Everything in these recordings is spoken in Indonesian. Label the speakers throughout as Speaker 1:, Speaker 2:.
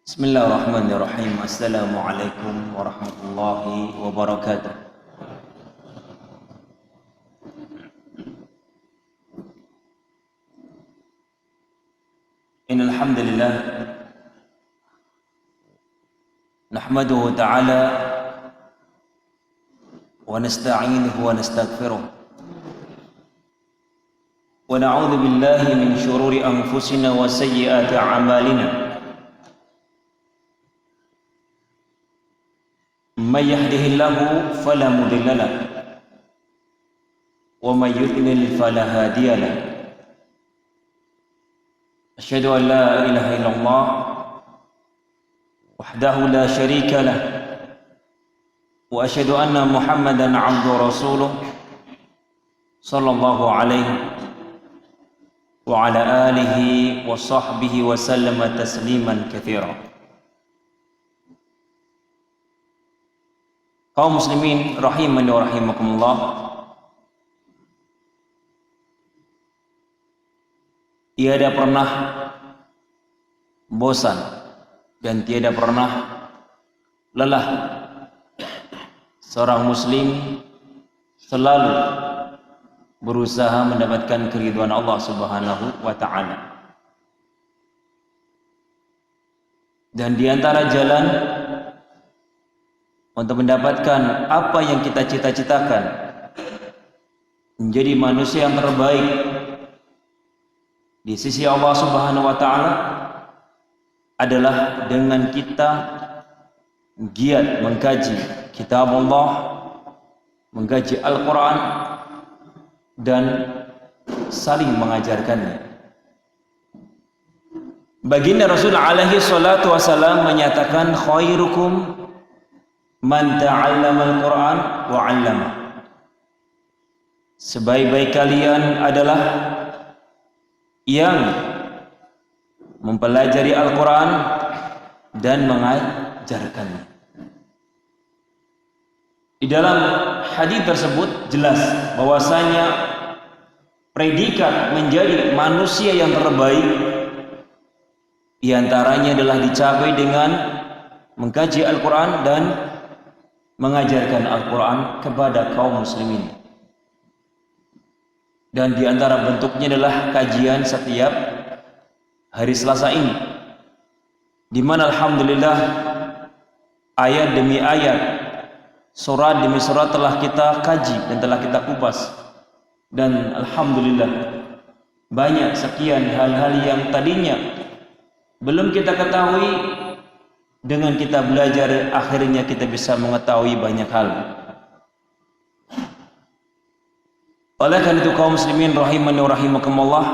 Speaker 1: Bismillahirrahmanirrahim. Assalamualaikum warahmatullahi wabarakatuh. Innal hamdalillah nahmaduhu ta'ala wa nasta'inuhu wa nastaghfiruh wa na'udzu billahi min shururi anfusina wa sayyiati a'malina. من يهده الله فلا مضل له ومن يضلل فلا هادي له أشهد أن لا إله إلا الله وحده لا شريك له وأشهد أن محمدا عبده ورسوله صلى الله عليه وعلى آله وصحبه وسلم تسليما كثيرا. Kaum muslimin rahimani wa rahimakumullah, tiada pernah bosan dan tiada pernah lelah seorang muslim selalu berusaha mendapatkan keridhaan Allah Subhanahu wa ta'ala. Dan di antara jalan untuk mendapatkan apa yang kita cita-citakan, menjadi manusia yang terbaik di sisi Allah Subhanahu wa ta'ala, adalah dengan kita giat mengkaji kitab Allah, mengkaji Al-Quran, dan saling mengajarkannya. Baginda Rasul alaihi salatu wasalam menyatakan, khairukum man ta'allama al-Quran wa 'allama. Sebaik-baik kalian adalah yang mempelajari Al-Quran dan mengajarkannya. Di dalam hadis tersebut jelas bahwasanya predikat menjadi manusia yang terbaik di antaranya adalah dicapai dengan mengkaji Al-Quran dan mengajarkan Al-Quran kepada kaum muslimin. Dan di antara bentuknya adalah kajian setiap hari Selasa ini, di mana alhamdulillah ayat demi ayat, surat demi surat telah kita kaji dan telah kita kupas. Dan alhamdulillah banyak sekian hal-hal yang tadinya belum kita ketahui. Dengan kita belajar, akhirnya kita bisa mengetahui banyak hal. Oleh karena itu kaum muslimin rahimani wa rahimakumullah,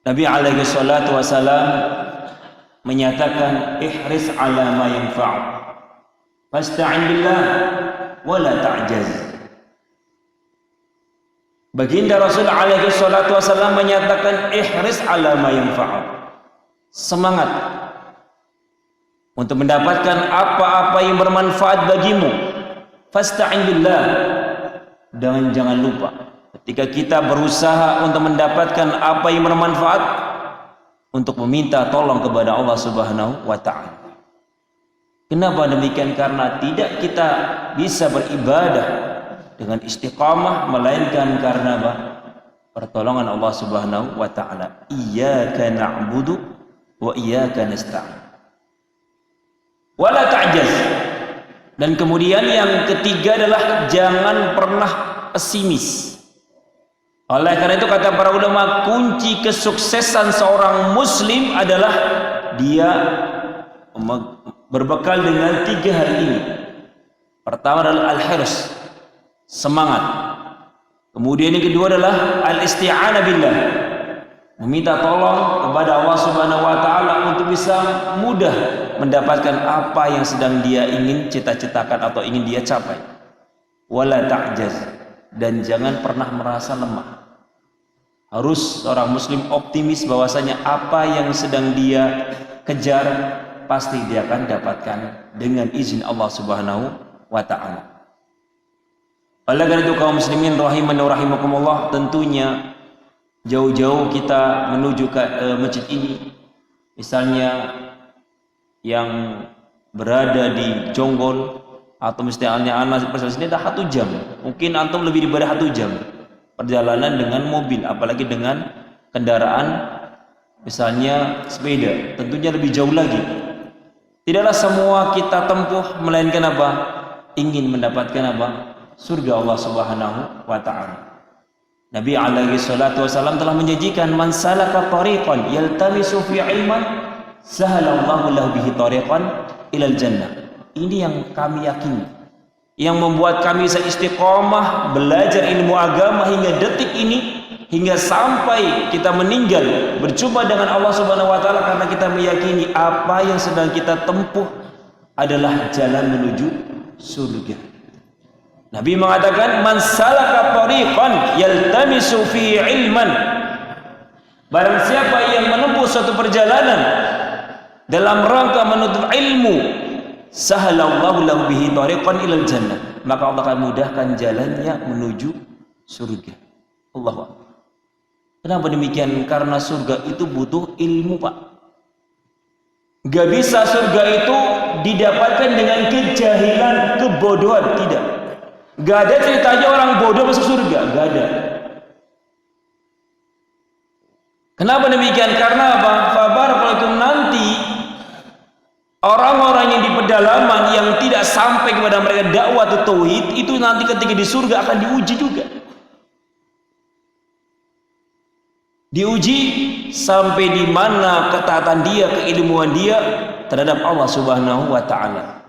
Speaker 1: Nabi alaihi salatu wasalam menyatakan, ihris ala ma yanfa'u fasta'in billah wa la ta'jaz. Baginda Rasul alaihi salatu wasalam menyatakan, ihris ala ma yanfa'u, semangat untuk mendapatkan apa-apa yang bermanfaat bagimu. Fasta'in billah, dan jangan lupa ketika kita berusaha untuk mendapatkan apa yang bermanfaat, untuk meminta tolong kepada Allah Subhanahu wa ta'ala. Kenapa demikian? Karena tidak kita bisa beribadah dengan istiqamah melainkan karena pertolongan Allah Subhanahu wa ta'ala. Iyyaka na'budu wa iyyaka nasta'in. Wala ta'jaz. Dan kemudian yang ketiga adalah jangan pernah pesimis. Oleh karena itu kata para ulama, kunci kesuksesan seorang muslim adalah dia berbekal dengan 3 hal ini. Pertama adalah al-hirs, semangat. Kemudian yang kedua adalah al-isti'anah billah, meminta tolong kepada Allah Subhanahu wa ta'ala untuk bisa mudah mendapatkan apa yang sedang dia ingin cita-citakan atau ingin dia capai. Wala ta'jaz, dan jangan pernah merasa lemah. Harus seorang muslim optimis bahwasanya apa yang sedang dia kejar pasti dia akan dapatkan dengan izin Allah Subhanahu wa ta'ala. Oleh karena itu kaum muslimin rahimani wa rahimakumullah, tentunya jauh-jauh kita menuju ke masjid ini, misalnya yang berada di Jonggol atau misalnya anak ini dah 1 jam. Mungkin antum lebih daripada 1 jam perjalanan dengan mobil, apalagi dengan kendaraan misalnya sepeda, tentunya lebih jauh lagi. Tidaklah semua kita tempuh melainkan apa? Ingin mendapatkan apa? Surga Allah Subhanahu wa taala. Nabi alaihi salatu wasallam telah menjanjikan, man salaka tariqan yaltamisu fi ilman sahalallahu lahu bihi tariqan ilal jannah. Ini yang kami yakini, yang membuat kami bisa istiqomah belajar ilmu agama hingga detik ini, hingga sampai kita meninggal berjumpa dengan Allah Subhanahu wa taala, karena kita meyakini apa yang sedang kita tempuh adalah jalan menuju surga. Nabi mengatakan, man salaka tariqan yaltamisu fi ilman, barang siapa yang menempuh suatu perjalanan dalam rangka menuntut ilmu, sahalallahu lahu bihi tariqan ilal jannah, maka Allah akan mudahkan jalannya menuju surga. Allahu akbar. Kenapa demikian? Karena surga itu butuh ilmu, Pak. Gak bisa surga itu didapatkan dengan kejahilan, kebodohan, tidak. Gak ada ceritanya orang bodoh masuk surga, gak ada. Kenapa demikian? Karena apa? Fabarakallahu nanti orang-orang yang di pedalaman yang tidak sampai kepada mereka dakwah tauhid itu nanti ketika di surga akan diuji juga. Diuji sampai di mana ketaatan dia, keilmuan dia terhadap Allah Subhanahu wa taala.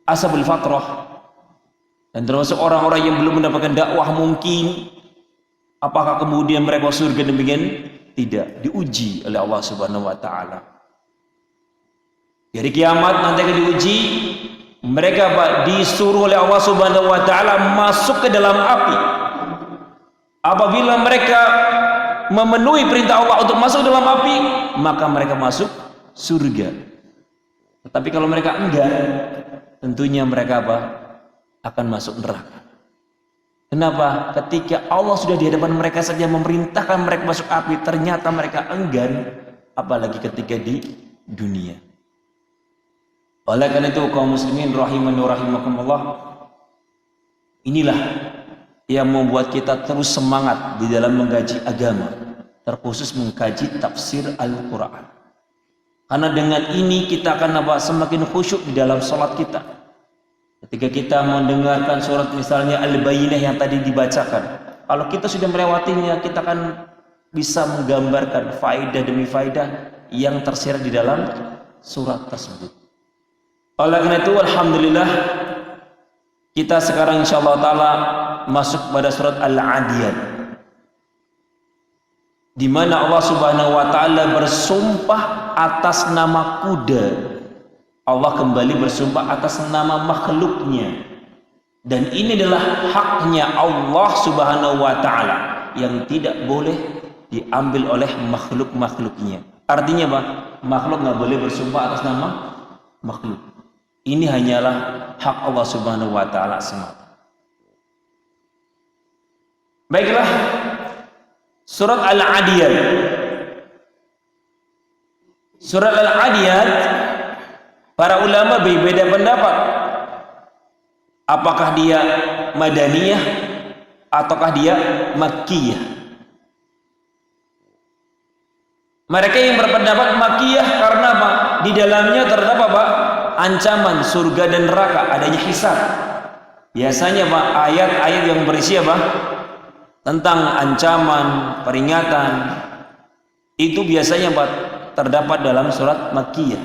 Speaker 1: Ashabul fatrah dan termasuk orang-orang yang belum mendapatkan dakwah mungkin, apakah kemudian mereka surga demikian? Tidak, diuji oleh Allah Subhanahu wa taala. Dari kiamat nanti akan diuji, mereka Pak disuruh oleh Allah Subhanahu wa taala masuk ke dalam api. Apabila mereka memenuhi perintah Allah untuk masuk dalam api, maka mereka masuk surga. Tetapi kalau mereka enggan, tentunya mereka apa? Akan masuk neraka. Kenapa? Ketika Allah sudah di hadapan mereka saja memerintahkan mereka masuk api, ternyata mereka enggan, apalagi ketika di dunia. Oleh karena itu kaum muslimin rahimani wa rahimakumullah, inilah yang membuat kita terus semangat di dalam mengkaji agama, terkhusus mengkaji tafsir Al-Quran. Karena dengan ini kita akan semakin khusyuk di dalam sholat kita. Ketika kita mendengarkan surat misalnya Al-Bayyinah yang tadi dibacakan, kalau kita sudah melewatinya, kita akan bisa menggambarkan faedah demi faedah yang tersirat di dalam surat tersebut. Oleh karena itu, alhamdulillah, kita sekarang insyaallah taala masuk pada surat Al-Adiyat, di mana Allah Subhanahu wa taala bersumpah atas nama kuda. Allah kembali bersumpah atas nama makhluknya, dan ini adalah haknya Allah Subhanahu wa taala yang tidak boleh diambil oleh makhluk-makhluknya. Artinya apa? Makhluk nggak boleh bersumpah atas nama makhluk. Ini hanyalah hak Allah Subhanahu wa taala semata. Baiklah, surat Al-Adiyat. Surat Al-Adiyat, para ulama berbeda pendapat. Apakah dia Madaniyah ataukah dia Makkiyah? Mereka yang berpendapat Makkiyah karena apa? Di dalamnya terdapat apa? Ancaman surga dan neraka, adanya hisab. Biasanya Pak, ayat-ayat yang berisi apa? Tentang ancaman, peringatan, itu biasanya Pak terdapat dalam surat Makkiyah.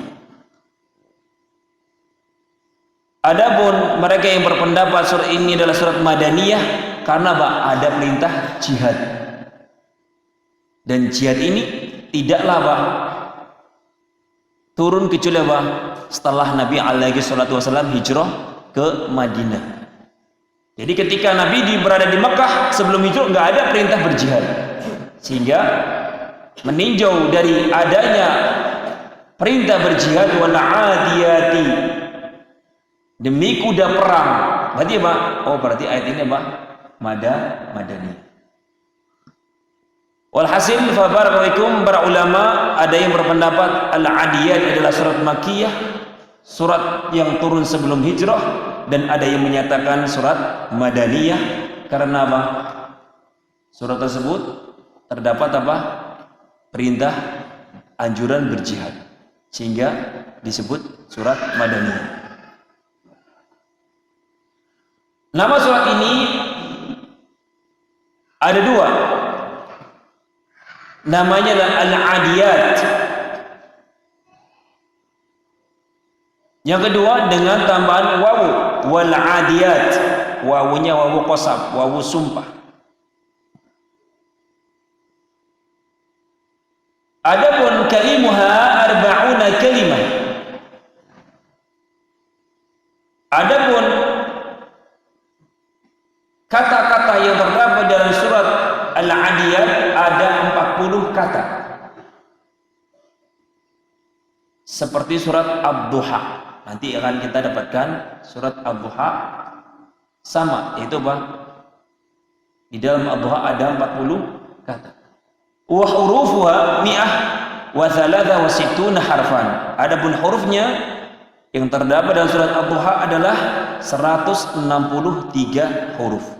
Speaker 1: Adapun mereka yang berpendapat surat ini adalah surat Madaniyah karena Pak ada perintah jihad. Dan jihad ini tidaklah Pak turun kecuali apa? Setelah Nabi alaihi salatu wasallam hijrah ke Madinah. Jadi ketika Nabi berada di Mekah sebelum hijrah nggak ada perintah berjihad, sehingga meninjau dari adanya perintah berjihad, wal adiyati, demi kuda perang. Berarti apa? Oh berarti ayat ini apa? Madani. Walhasil fa barakallahu para ulama ada yang berpendapat Al-Adiyat adalah surat Makkiyah, surat yang turun sebelum hijrah, dan ada yang menyatakan surat Madaniyah. Karena apa? Surat tersebut terdapat apa? Perintah anjuran berjihad, sehingga disebut surat Madaniyah. Nama surat ini ada dua. Namanya adalah Al-Adiyat. Yang kedua dengan tambahan wawu, wal adiyat. Wawunya wawu qasam, wawu sumpah. Adapun kalimuha arba'una kalimah. Adapun kata-kata yang terdapat dalam surat Al-Adiyat ada 40 kata. Seperti surat Ad-Duha. Nanti akan kita dapatkan surat Ad-Duha sama, yaitu apa? Di dalam Ad-Duha ada 40 kata. Wa hurufuha mi'ah wa thalatha wa sittuna harfan. Adapun hurufnya yang terdapat dalam surat Ad-Duha adalah 163 huruf.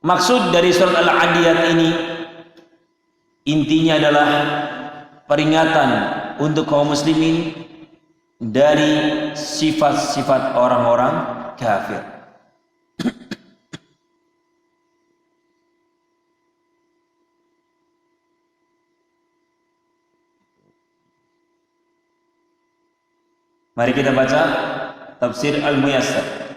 Speaker 1: Maksud dari surat Al-Adiyat ini intinya adalah peringatan untuk kaum muslimin dari sifat-sifat orang-orang kafir. Mari kita baca tafsir Al-Muyassar.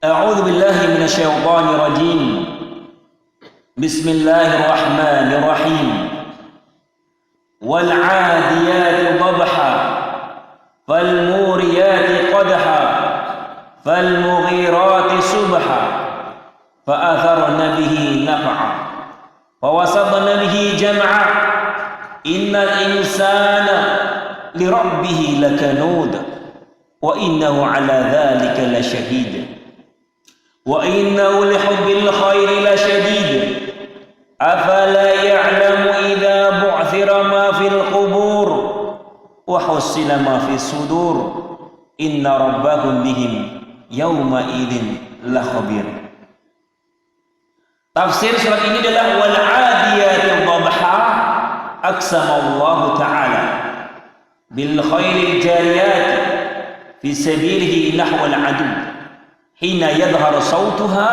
Speaker 1: A'udzu billahi minasyaitonir rajim. Bismillahirrahmanirrahim. Wal 'adiyati dhabha fal muriyati qadha fal mughirati subha fa atharna bihi naf'a wa wasatna bihi jam'a innal insana li rabbih lakanud wa innahu 'ala dhalika lasyahid وَإِنَّهُ لِحُبِّ الْخَيْرِ لَشَدِيدٌ أَفَلَا يَعْلَمُ إِذَا بُعْثِرَ مَا فِي الْقُبُورِ وَحُصِّلَ مَا فِي الصُّدُورِ إِنَّ رَبَّهُمْ بِهِمْ يَوْمَئِذٍ لَخَبِيرٌ. Tafsir surat ini adalah wal 'adiyati dhabha aqsama Allah Ta'ala bil khairil jariyat fi sabilihi nahwa al-'adu hina yadhharu sautuha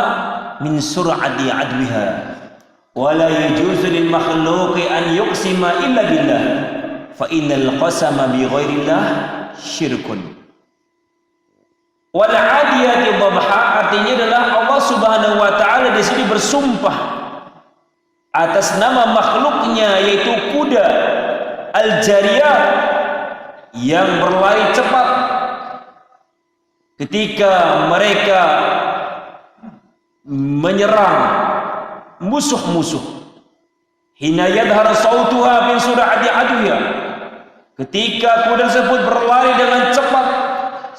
Speaker 1: min sur'ati adwiha wa la yajuzu lil makhluqi an yuqsima illa billah fa innal qasama bi ghairillah syirkun. Wal 'adiyati dhabha artinya adalah Allah Subhanahu wa taala di sini bersumpah atas nama makhluknya yaitu kuda al-jariyah yang berlari cepat ketika mereka menyerang musuh-musuh. Hina yadhhar sautuha min sur'ati adwiha, ketika kuda tersebut berlari dengan cepat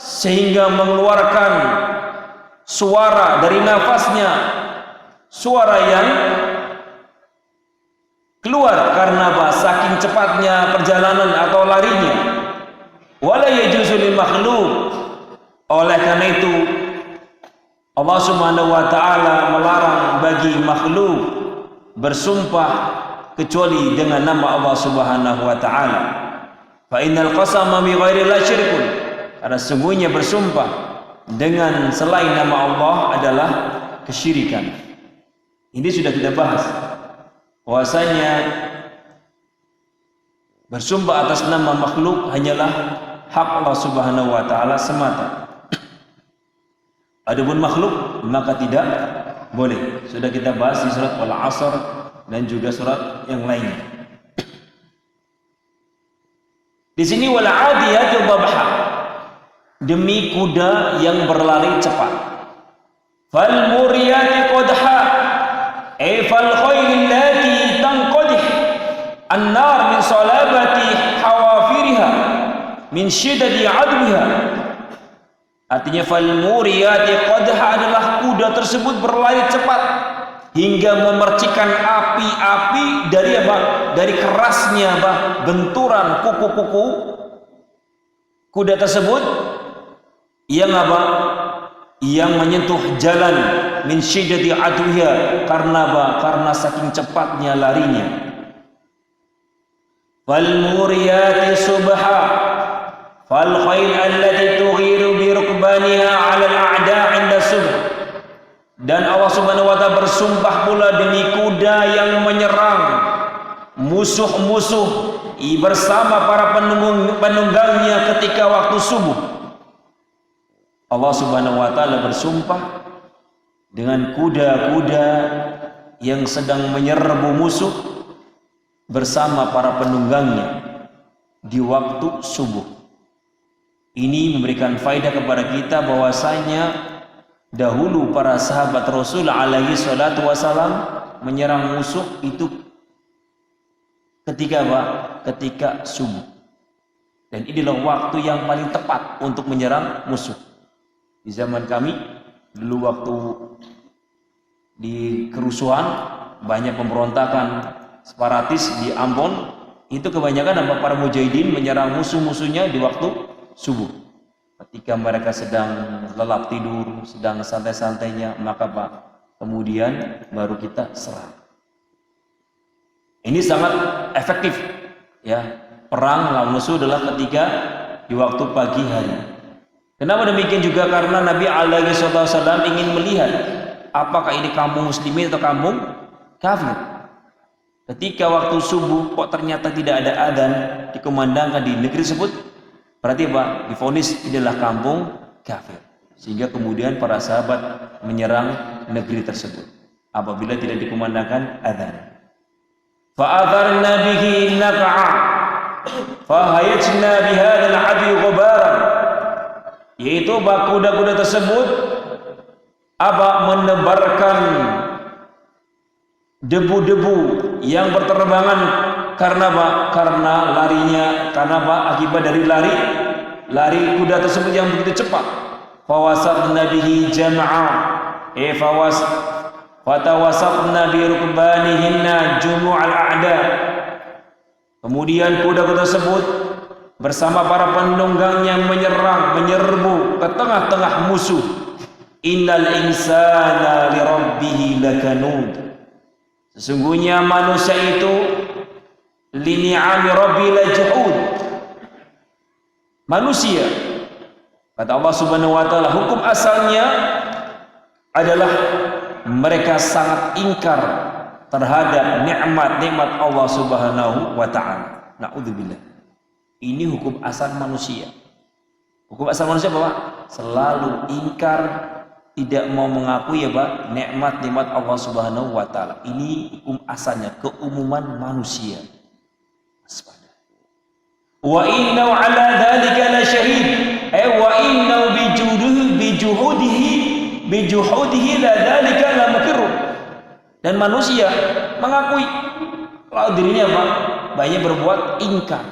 Speaker 1: sehingga mengeluarkan suara dari nafasnya, suara yang keluar karena apa? Saking cepatnya perjalanan atau larinya. Wala yajuzu lil makhluq, oleh karena itu Allah Subhanahu wa taala melarang bagi makhluk bersumpah kecuali dengan nama Allah Subhanahu wa taala. Fa innal qasama bi ghairi la syirkun, karena sungguhnya bersumpah dengan selain nama Allah adalah kesyirikan. Ini sudah kita bahas bahwasanya bersumpah atas nama makhluk hanyalah hak Allah Subhanahu wa taala semata. Adapun makhluk maka tidak boleh. Sudah kita bahas di surat Al-Asr dan juga surat yang lainnya. Di sini wal 'adiyati dhabha, demi kuda yang berlari cepat. Fal muriyati qadha ay fal khayl allati tanqadih an-nar min salabati hawafiriha min shiddati adwiha. Artinya fal muriyati qadha adalah kuda tersebut berlari cepat hingga memercikan api-api dari apa? Dari kerasnya apa? Benturan kuku-kuku kuda tersebut yang apa? Yang menyentuh jalan min syiddati adwiha, karena apa? Karena saking cepatnya larinya. Fal muriyati subha fal khayl allati tughiru bi rukbaniha 'ala al-a'da 'inda subh. Dan Allah Subhanahu wa taala bersumpah pula demi kuda yang menyerang musuh-musuh bersama para penunggangnya ketika waktu subuh. Allah Subhanahu wa taala bersumpah dengan kuda-kuda yang sedang menyerbu musuh bersama para penunggangnya di waktu subuh. Ini memberikan faedah kepada kita bahwasanya dahulu para sahabat Rasul alaihi salatu wasalam menyerang musuh itu ketika apa? Ketika subuh. Dan inilah waktu yang paling tepat untuk menyerang musuh. Di zaman kami dulu waktu di kerusuhan banyak pemberontakan separatis di Ambon, itu kebanyakan apa? Para mujahidin menyerang musuh-musuhnya di waktu subuh. Ketika mereka sedang lelap tidur, sedang santai-santainya, maka Pak, kemudian baru kita serang. Ini sangat efektif, ya. Perang lawan musuh adalah ketika di waktu pagi hari. Kenapa demikian juga? Karena Nabi alaihi wasallam ingin melihat apakah ini kampung muslimin atau kampung kafir. Ketika waktu subuh kok ternyata tidak ada adzan dikumandangkan di negeri tersebut, berarti apa? Divonis inilah kampung kafir. Sehingga kemudian para sahabat menyerang negeri tersebut apabila tidak dikumandangkan adzan. Fa'adharna bihi naq'a fahayajna bihadzal 'abi ghubaran. Yaitu kuda-kuda tersebut apa? Menebarkan debu-debu yang berterbangan. Karena apa? Karena larinya, karena apa? Akibat dari lari kuda tersebut yang begitu cepat. Fawasatna bihi jam'a fatawasatna bi rukbanihinna jumu'al a'da. Kemudian kuda-kuda tersebut bersama para penunggangnya menyerbu ke tengah-tengah musuh. Innal insana li rabbih lakanud. Sesungguhnya manusia itu li ni'ami rabbi lajuhud. Manusia, kata Allah Subhanahu wa taala, hukum asalnya adalah mereka sangat ingkar terhadap nikmat-nikmat Allah Subhanahu wa taala. Na'udzubillah. Ini hukum asal manusia. Hukum asal manusia apa? Selalu ingkar, tidak mau mengakui apa? Nikmat-nikmat Allah Subhanahu wa taala. Ini hukum asalnya, keumuman manusia. Wa innahu ala dzalika la syahid. Wa innahu bijuhudihi la dzalika la mukir. Dan manusia mengakui kalau dirinya apa? Banyak berbuat ingkar.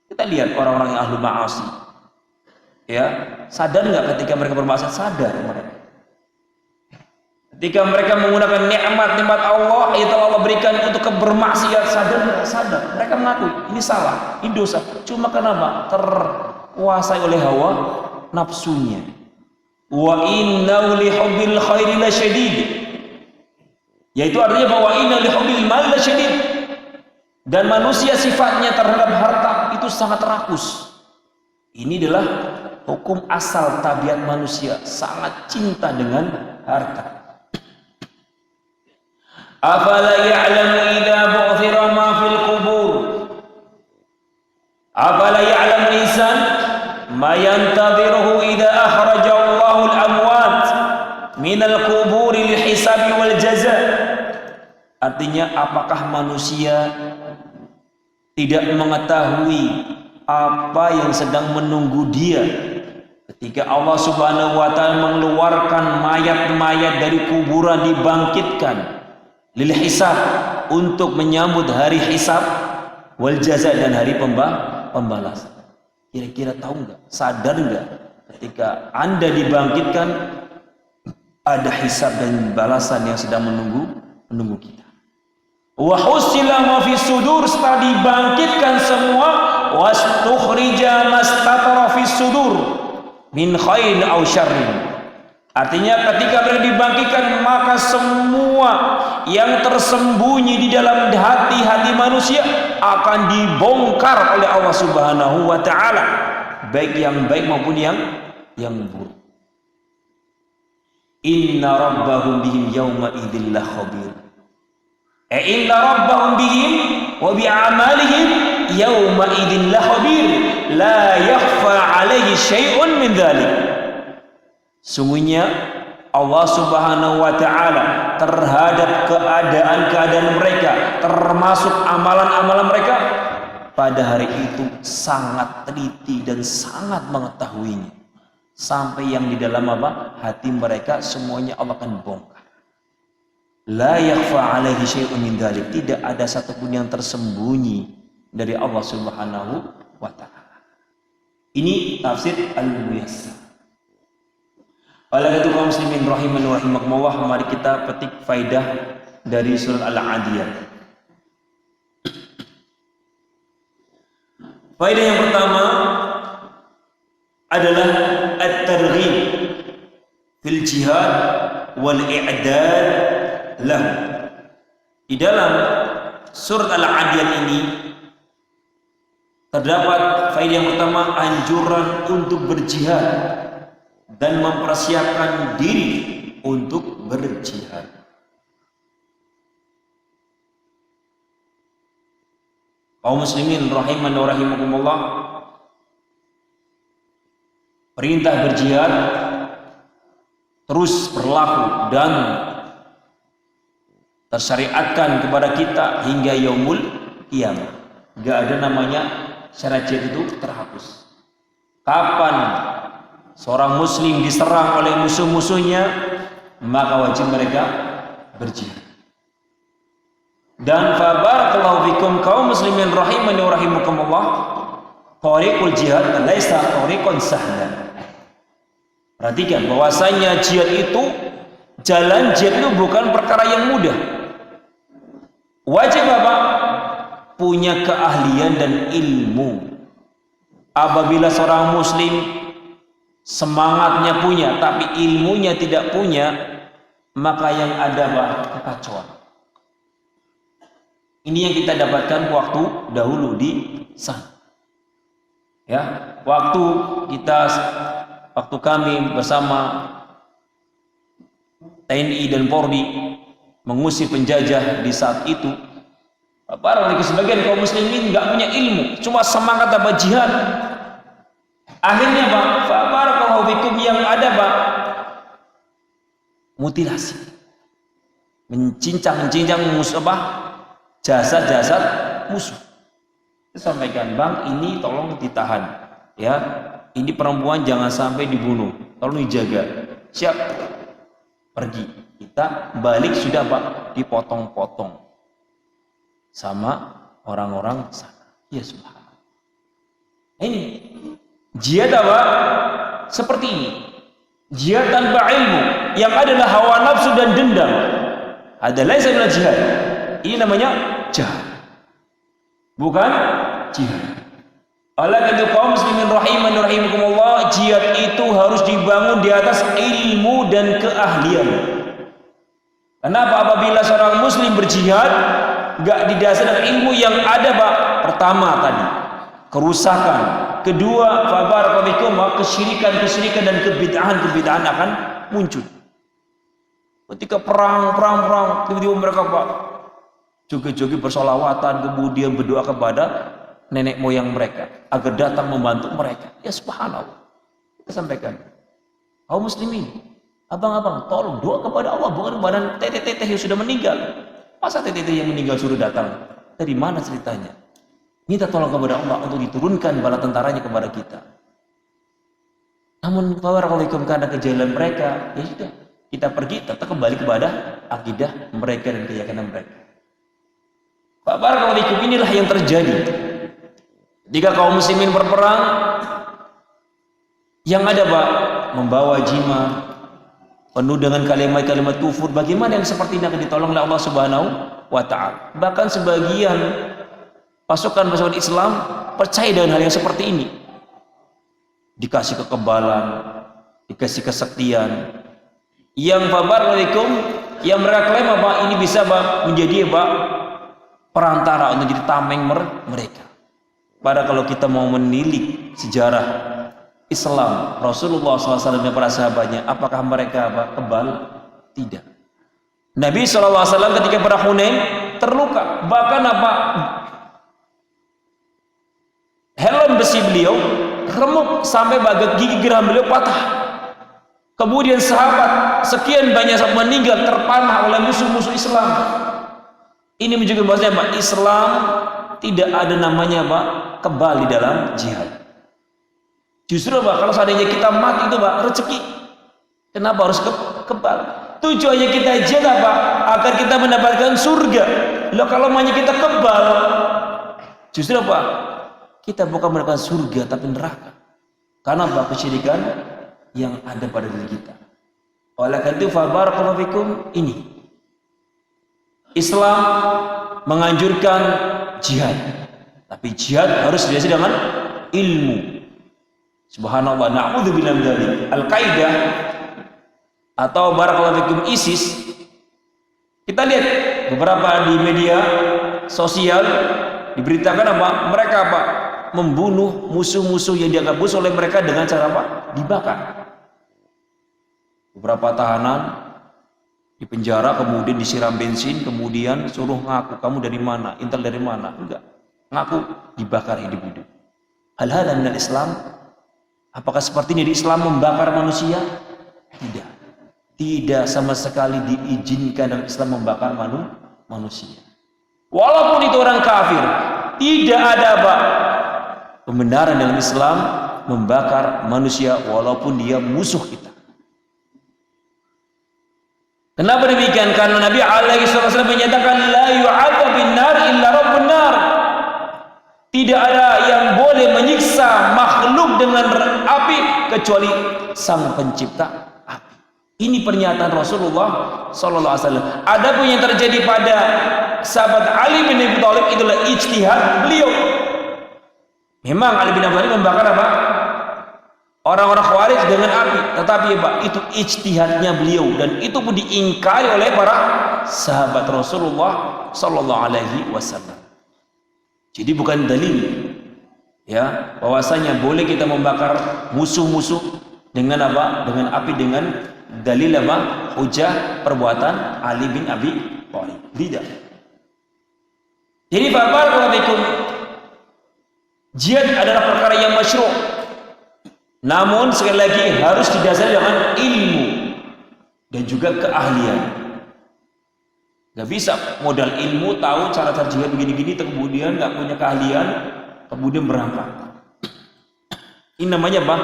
Speaker 1: Kita lihat orang-orang yang ahlu ma'asi. Ya, sadar enggak ketika mereka bermaksiat? Sadar mereka. Ketika mereka menggunakan nikmat-nikmat Allah yang telah Allah berikan untuk bermaksiat, sadar. Mereka mengakui ini salah, ini dosa. Cuma kenapa? Terkuasai oleh hawa nafsunya. Wa innahu li hubbil khairi lasyadid. Yaitu artinya bahwa inna li hubbil mal lasyadid. Dan manusia sifatnya terhadap harta itu sangat rakus. Ini adalah hukum asal tabiat manusia, sangat cinta dengan harta. Afala ya'lamu idza bu'thira ma fil qubur. Afala ya'lamu insan ma yantadhiruhu idza akhraja Allahu al-amwat min al-qubur lil hisab wal jazaa. Artinya, apakah manusia tidak mengetahui apa yang sedang menunggu dia Ketika Allah Subhanahu wa taala mengeluarkan mayat-mayat dari kuburan dibangkitkan lil hisab untuk menyambut hari hisab wal jaza dan hari pembalasan. Kira-kira tahu enggak? Sadar enggak ketika Anda dibangkitkan ada hisab dan balasan yang sedang menunggu kita. Wa husila ma fi sudur, setelah dibangkitkan semua, wastukhrija mastatara fi sudur min khairin aw syarrin. Artinya ketika mereka dibangkitkan, maka semua yang tersembunyi di dalam hati-hati manusia akan dibongkar oleh Allah Subhanahu wa taala, baik yang baik maupun yang buruk. Inna rabbahum bihim yawma idzil khabir. Inna rabbahum bihim wa bi'amalihim yawma idzil khabir la yakhfa 'alaihi syai'un min dzalik. Sungguhnya Allah Subhanahu wa taala terhadap keadaan-keadaan mereka, termasuk amalan-amalan mereka, pada hari itu sangat teliti dan sangat mengetahuinya. Sampai yang di dalam hati mereka semuanya Allah akan bongkar. La yakhfa 'alaihi syai'un min dzalik. Tidak ada satupun yang tersembunyi dari Allah Subhanahu wa taala. Ini tafsir Al-Muyassar. Oleh itu kaum muslimin rahimani wa rahimakumullah, mari kita petik faidah dari surat Al-Adiyat. Faidah yang pertama adalah at-targhib fil jihad wal i'dad lahu. Di dalam surat Al-Adiyat ini terdapat faidah yang pertama, anjuran untuk berjihad dan mempersiapkan diri untuk berjihad. Kaum muslimin rahimani wa rahimakumullah, perintah berjihad terus berlaku dan tersyariatkan kepada kita hingga yaumul qiyamah. Gak ada namanya syarat jihad itu terhapus. Kapan seorang muslim diserang oleh musuh-musuhnya, maka wajib mereka berjihad. Dan fabarakallahu fikum kaum muslimin rahimani wa rahimakumullah, thariqul jihad laisa thariqan sahlan. Perhatikan bahwasanya jihad itu, jalan jihad itu bukan perkara yang mudah. Wajib punya keahlian dan ilmu. Apabila seorang muslim semangatnya punya tapi ilmunya tidak punya, maka yang ada kekacauan. Ini yang kita dapatkan waktu dahulu di sana. Ya, waktu kami bersama TNI dan Polri mengusir penjajah di saat itu, para sebagian kaum muslimin nggak punya ilmu, cuma semangat jihad. Akhirnya barakallahu fikum yang ada mutilasi, mencincang musuh jasad musuh. Saya sampaikan, ini tolong ditahan ya, ini perempuan jangan sampai dibunuh, tolong dijaga. Siap, pergi. Kita balik sudah dipotong-potong sama orang-orang sana. Ya subhanallah. Ini jihad seperti ini. Jihad tanpa ilmu yang adalah hawa nafsu dan dendam adalah jihad. Ini namanya jihad, bukan jihad. Oleh itu kaum muslimin rahimani rahimakumullah, jihad itu harus dibangun di atas ilmu dan keahlian. Kenapa? Apabila seorang muslim berjihad gak didasarkan ilmu yang ada pertama tadi kerusakan, kedua kesyirikan dan kebid'ahan akan muncul. Ketika perang tiba-tiba mereka joget-joget bersolawatan, kemudian berdoa kepada nenek moyang mereka agar datang membantu mereka. Ya subhanallah, kita sampaikan, kaum muslimin, abang-abang, tolong doa kepada Allah, bukan kepada teteh-teteh yang sudah meninggal. Masa teteh-teteh yang meninggal suruh datang? Dari mana ceritanya? Minta tolong kepada Allah untuk diturunkan bala tentaranya kepada kita. Namun barakallahu karena kejahilan mereka, ya sudah, kita pergi tetap kembali kepada akidah mereka dan keyakinan mereka. Barakallahu inilah yang terjadi jika kaum muslimin berperang, yang ada Pak membawa jima penuh dengan kalimat-kalimat kufur. Bagaimana yang seperti ini akan ditolong oleh Allah Subhanahu wa taala? Bahkan sebagian pasukan-pasukan Islam percaya dengan hal yang seperti ini. Dikasih kekebalan, dikasih kesaktian. Yang barakallahu yang mereka klaim apa ini bisa Pak menjadi Pak perantara untuk jadi tameng mereka. Padahal kalau kita mau menilik sejarah Islam, Rasulullah SAW dan para sahabatnya, apakah mereka Pak kebal? Tidak. Nabi SAW ketika perang Hunain terluka, bahkan apa helm besi beliau remuk sampai bagian gigi geram beliau patah. Kemudian sahabat sekian banyak sahabat meninggal terpanah oleh musuh-musuh Islam. Ini menunjukkan bahwasanya Pak Islam tidak ada namanya Pak kebal di dalam jihad. Justru Pak kalau seandainya kita mati itu Pak rezeki. Kenapa harus kebal? Tujuannya kita jihad Pak agar kita mendapatkan surga. Loh kalau maunya kita kebal, justru Pak kita bukan mendapatkan surga tapi neraka. Karena Pak kesyirikan yang ada pada diri kita. Oleh karena itu barakallahu fikum ini Islam menganjurkan jihad, tapi jihad harus dilandasi dengan ilmu. Subhanallah, na'udzubillah min dzalik. Al-Qaeda atau barakallahu fikum ISIS, kita lihat beberapa di media sosial diberitakan apa? Mereka apa? Membunuh musuh-musuh yang dianggap musuh oleh mereka dengan cara apa? Dibakar. Beberapa tahanan di penjara kemudian disiram bensin, kemudian suruh ngaku kamu dari mana, intel dari mana? Enggak, ngaku dibakar hidup-hidup. Hal-hal minal Islam. Apakah seperti ini di Islam membakar manusia? Tidak. Tidak sama sekali diizinkan dalam Islam membakar manusia. Walaupun itu orang kafir, tidak ada Pak pembenaran dalam Islam membakar manusia walaupun dia musuh kita. Kenapa demikian? Karena Nabi alaihi wasallam menyatakan la yu'adzab bin-nar illa rabbun nar. Tidak ada yang boleh menyiksa makhluk dengan api kecuali sang pencipta api. Ini pernyataan Rasulullah sallallahu alaihi wasallam. Adapun yang terjadi pada sahabat Ali bin Abi Thalib itulah ijtihad beliau. Memang Ali bin Abi Thalib membakar apa? Orang-orang Khawarij dengan api, tetapi Pak itu ijtihadnya beliau dan itu pun diingkari oleh para sahabat Rasulullah sallallahu alaihi wasallam. Jadi bukan dalil ya bahwasanya boleh kita membakar musuh-musuh dengan apa? Dengan api dengan dalil apa? Hujah perbuatan Ali bin Abi Thalib. Tidak. Jadi barakallahu jihad adalah perkara yang masyru'. Namun sekali lagi harus didasari dengan ilmu dan juga keahlian. Gak bisa modal ilmu tahu cara jihad begini-gini kemudian gak punya keahlian kemudian berangkat. Ini namanya apa?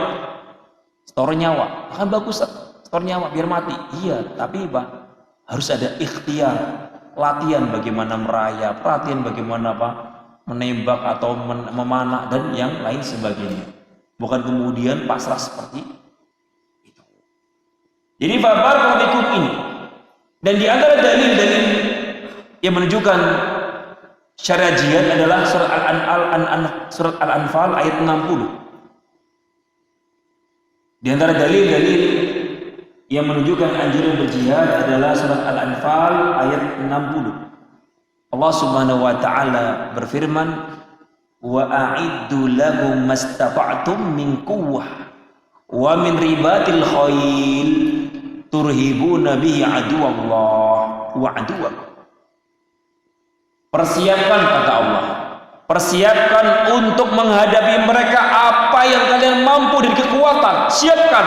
Speaker 1: Store nyawa. Akan bagus store nyawa biar mati. Iya, tapi Pak harus ada ikhtiar, latihan bagaimana merayap, latihan bagaimana apa menembak atau memanah dan yang lain sebagainya. Bukan kemudian pasrah seperti itu. Jadi babar ikut ini. Dan di antara dalil-dalil yang menunjukkan syariat jihad adalah surat Al-Anfal ayat 60. Di antara dalil-dalil yang menunjukkan anjuran berjihad adalah surat Al-Anfal ayat 60. Allah Subhanahu wa taala berfirman, wa a'iddu lahum mastata'tum min quwwah wa min ribatil khayl turhibuna bihi aduwallah wa aduwakum. Persiapkan kata Allah, persiapkan untuk menghadapi mereka apa yang kalian mampu dari kekuatan, siapkan.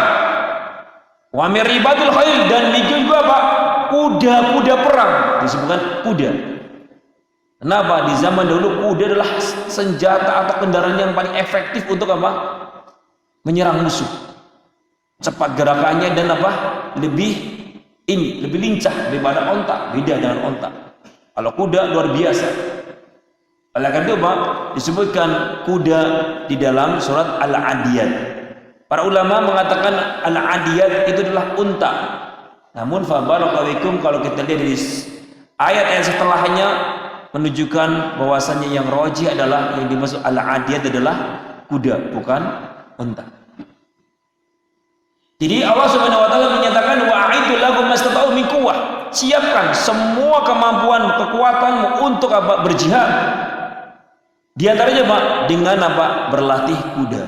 Speaker 1: Wa min ribatil khayl, dan juga Pak kuda-kuda perang, disebutkan kuda. Kenapa? Di zaman dahulu kuda adalah senjata atau kendaraan yang paling efektif untuk apa? Menyerang musuh. cepat gerakannya dan apa? Lebih lincah daripada onta, beda dengan onta. Kalau kuda luar biasa. Oleh karena itu Pak, disebutkan kuda di dalam surat Al-Adiyat. Para ulama mengatakan Al-Adiyat itu adalah unta. Namun fabarakallahu kalau kita lihat di ayat-ayat setelahnya menunjukkan bahwasannya yang rajih adalah yang dimaksud Al-Adiyat adalah kuda, bukan unta. Jadi Allah Subhanahu wa taala menyatakan wa'idul lahum mastata'u min quwwah. Siapkan semua kemampuan, kekuatanmu untuk apa? Berjihad. Di antaranya Pak, dengan apa? Berlatih kuda.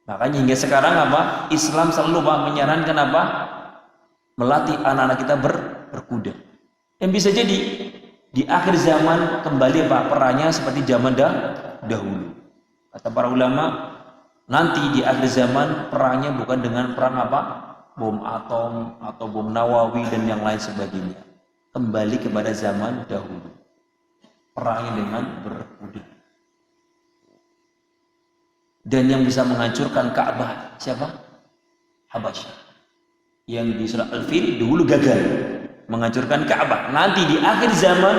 Speaker 1: Makanya hingga sekarang apa? Islam selalu Pak menyarankan apa? Melatih anak-anak kita berkuda. Dan bisa jadi di akhir zaman kembali Pak perannya seperti zaman dahulu. Kata para ulama, nanti di akhir zaman perangnya bukan dengan perang apa? Bom atom atau bom Nawawi dan yang lain sebagainya. Kembali kepada zaman dahulu. Perangnya dengan berkuda. Dan yang bisa menghancurkan Ka'bah siapa? Habasyah. Yang di surah Al-Fil dahulu gagal menghancurkan Ka'bah. Nanti di akhir zaman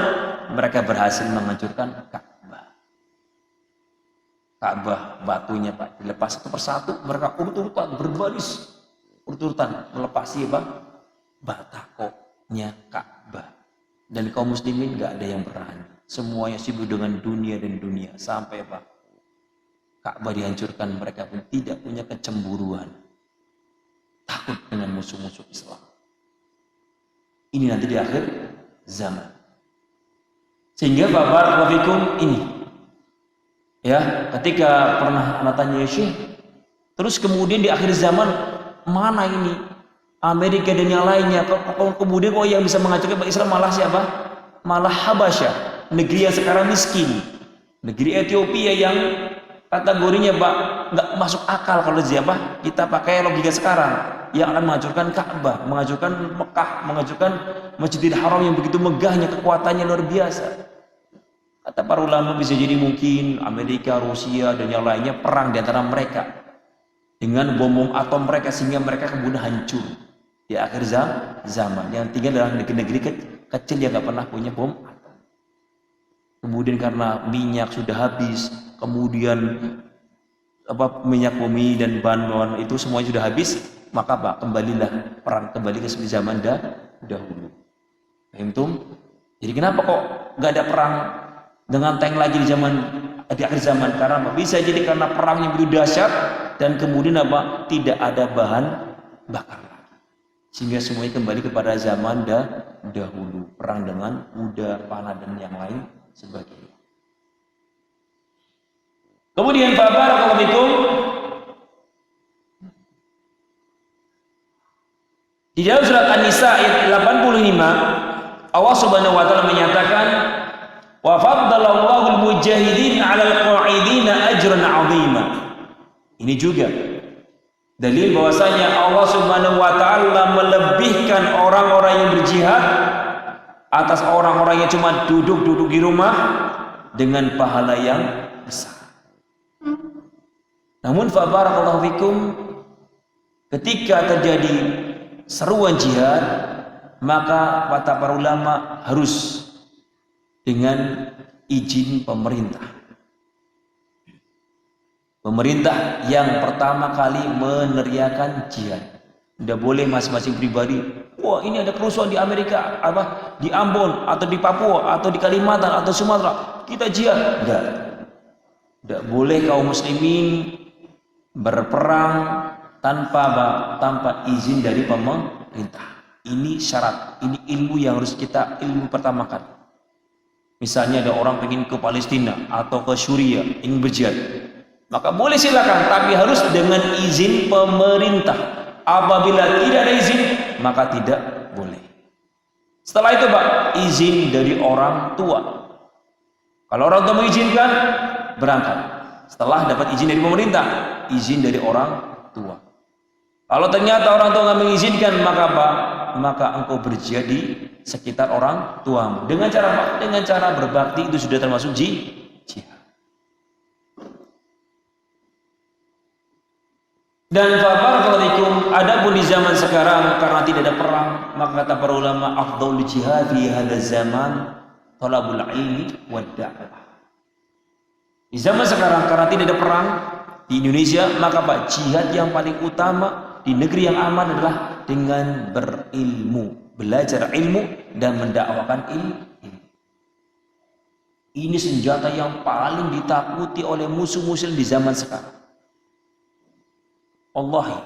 Speaker 1: mereka berhasil menghancurkan Ka'bah. Ka'bah batunya Pak dilepas satu persatu, mereka urut-urutan berbaris urut-urutan melepasi apa? Batakoknya Ka'bah. Dan kaum muslimin nggak ada yang berani. Semuanya sibuk dengan dunia dan dunia sampai apa? Ka'bah dihancurkan, mereka pun tidak punya kecemburuan. Takut dengan musuh-musuh Islam. Ini nanti di akhir zaman. Sehingga barakallahu fikum ini. Ya, ketika pernah anak tanya Syekh, terus kemudian di akhir zaman mana ini Amerika dan yang lainnya? Kemudian kok yang bisa menghancurkan Islam malah siapa? Malah Habasyah, negeri yang sekarang miskin, negeri Ethiopia yang kategorinya Pak nggak masuk akal kalau siapa kita pakai logika sekarang yang akan menghancurkan Ka'bah, menghancurkan Mekah, menghancurkan Masjidil Haram yang begitu megahnya, kekuatannya luar biasa. Kata para ulama bisa jadi mungkin Amerika, Rusia dan yang lainnya perang di antara mereka dengan bom atom mereka sehingga mereka kemudian hancur di akhir zaman. Yang tinggal adalah negeri-negeri kecil yang nggak pernah punya bom atom. Kemudian karena minyak sudah habis, kemudian minyak bumi dan bahan-bahan itu semuanya sudah habis, maka Pak kembalilah perang kembali ke seperti zaman dahulu. Paham? Jadi kenapa kok nggak ada perang dengan tank lagi di akhir zaman? Karena apa? Bisa jadi karena perangnya begitu dahsyat dan kemudian apa? Tidak ada bahan bakar lagi. Sehingga semuanya kembali kepada zaman dahulu, perang dengan kuda, panah dan yang lain sebagainya. Kemudian barakallahu fikum di dalam surat An-Nisa ayat 85 Allah Subhanahu wa taala menyatakan wa faddalallahu al-mujahidin 'alal qa'idina ajran 'azima. Ini juga dalil bahwasanya Allah Subhanahu wa taala melebihkan orang-orang yang berjihad atas orang-orang yang cuma duduk-duduk di rumah dengan pahala yang besar. Namun fa barakallahu fikum ketika terjadi seruan jihad, maka kata para ulama harus dengan izin pemerintah. Pemerintah yang pertama kali meneriakan jihad. Tidak boleh masing-masing pribadi, wah ini ada kerusuhan di Amerika, di Ambon atau di Papua atau di Kalimantan atau Sumatera, kita jihad. Tidak boleh kaum muslimin berperang tanpa izin dari pemerintah. Ini syarat, ini ilmu yang harus kita ilmu pertamakan. Misalnya ada orang ingin ke Palestina atau ke Suriah ingin berjihad, maka boleh silakan, tapi harus dengan izin pemerintah. Apabila tidak ada izin, maka tidak boleh. Setelah itu Pak, izin dari orang tua. Kalau orang tua mengizinkan, berangkat. Setelah dapat izin dari pemerintah, izin dari orang tua. Kalau ternyata orang tua nggak mengizinkan, maka apa? Maka engkau berjihad di sekitar orang tuamu. Dengan cara apa? Dengan cara berbakti, itu sudah termasuk jihad. Dan fabarakallahu adapun di zaman sekarang karena tidak ada perang, maka kata para ulama afdhalul jihad fi hadzal zaman talabul ilmi wad da'wah. Di zaman sekarang karena tidak ada perang di Indonesia, maka jihad yang paling utama di negeri yang aman adalah dengan berilmu, belajar ilmu dan mendakwakan ilmu. Ini senjata yang paling ditakuti oleh musuh-musuh di zaman sekarang. Wallahi,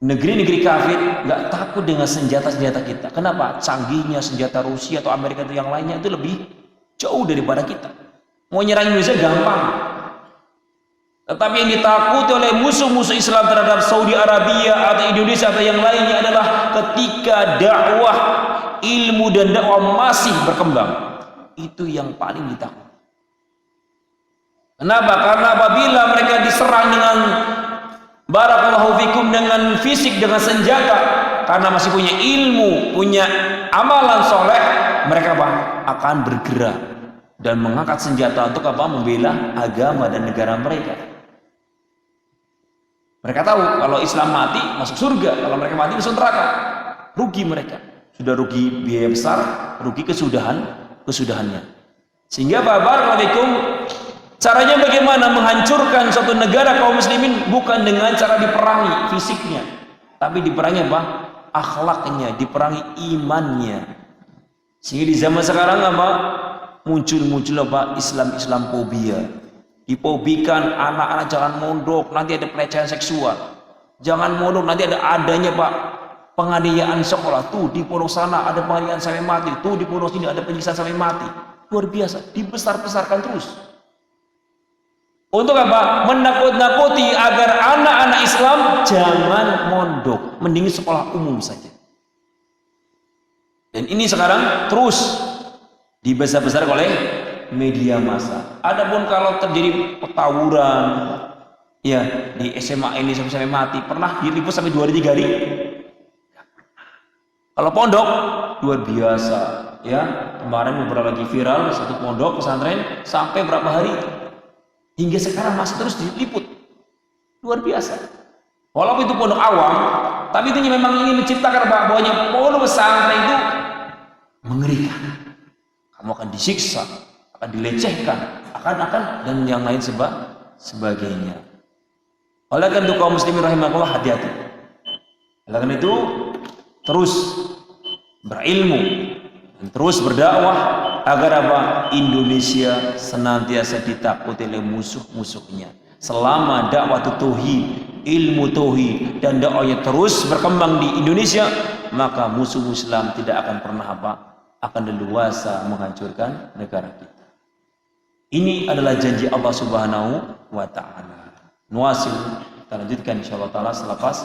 Speaker 1: negeri-negeri kafir nggak takut dengan senjata-senjata kita. Kenapa? Canggihnya senjata Rusia atau Amerika atau yang lainnya itu lebih jauh daripada kita. Mau nyerang Indonesia gampang. Tetapi yang ditakuti oleh musuh-musuh Islam terhadap Saudi Arabia atau Indonesia atau yang lainnya adalah ketika dakwah ilmu dan dakwah masih berkembang. Itu yang paling ditakut. Kenapa? Karena apabila mereka diserang dengan barakallahu fikum dengan fisik, dengan senjata, karena masih punya ilmu, punya amalan soleh, mereka akan bergerak dan mengangkat senjata untuk membela agama dan negara mereka. Mereka tahu kalau Islam mati masuk surga, kalau mereka mati masuk neraka. Rugi mereka. Sudah rugi biaya besar, rugi kesudahannya. Sehingga barakallahu fikum, caranya bagaimana menghancurkan suatu negara kaum muslimin bukan dengan cara diperangi fisiknya, tapi diperangi apa? Akhlaknya, diperangi imannya. Sehingga di zaman sekarang muncul Islam fobia. Dipobikan anak-anak jangan mondok, nanti ada pelecehan seksual. Jangan mondok, nanti adanya penganiayaan sekolah. Tuh di pondok sana ada penganiayaan sampai mati, tuh di pondok sini ada penyiksaan sampai mati. Luar biasa, dibesar-besarkan terus. Untuk apa? Menakut-nakuti agar anak-anak Islam jangan mondok, mending sekolah umum saja. Dan ini sekarang terus dibesar-besarkan oleh media massa. Adapun kalau terjadi tawuran ya di SMA ini sampai mati, pernah diliput sampai 2 hari 3 hari? Kalau pondok luar biasa ya. Kemarin beberapa lagi viral satu pondok pesantren sampai berapa hari? Hingga sekarang masih terus diliput. Luar biasa. Walaupun itu pondok awam, tapi itu memang ingin menciptakan bahwanya pondok pesantren itu mengerikan. Kamu akan disiksa, akan dilecehkan, akan dan yang lain sebagainya. Oleh karena itu kaum muslimin rahimakumullah, hati-hati. Oleh karena itu terus berilmu dan terus berdakwah agar Indonesia senantiasa ditakuti oleh musuh-musuhnya. Selama dakwah tauhid, ilmu tauhid dan dakwahnya terus berkembang di Indonesia, maka musuh Islam tidak akan pernah akan leluasa menghancurkan negara kita. Ini adalah janji Allah Subhanahu wa taala. Nuasil, kita lanjutkan insyaallah taala selepas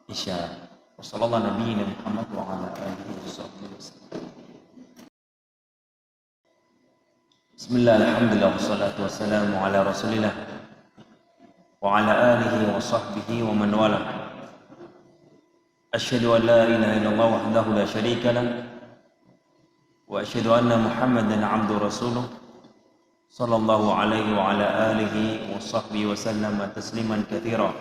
Speaker 1: isya. Wassallallahu nabiyina Muhammad wa ala alihi wasallam. Bismillah, alhamdulillah, wassalatu wassalamu ala rasulillah wa ala alihi wa sahbihi wa man wala. Asyhadu an la ilaha illallah wahdahu la syarika lah wa asyhadu anna Muhammadan abduhu rasuluh sallallahu alaihi wa ala alihi wa sahbihi wa sallam tasliman katsira.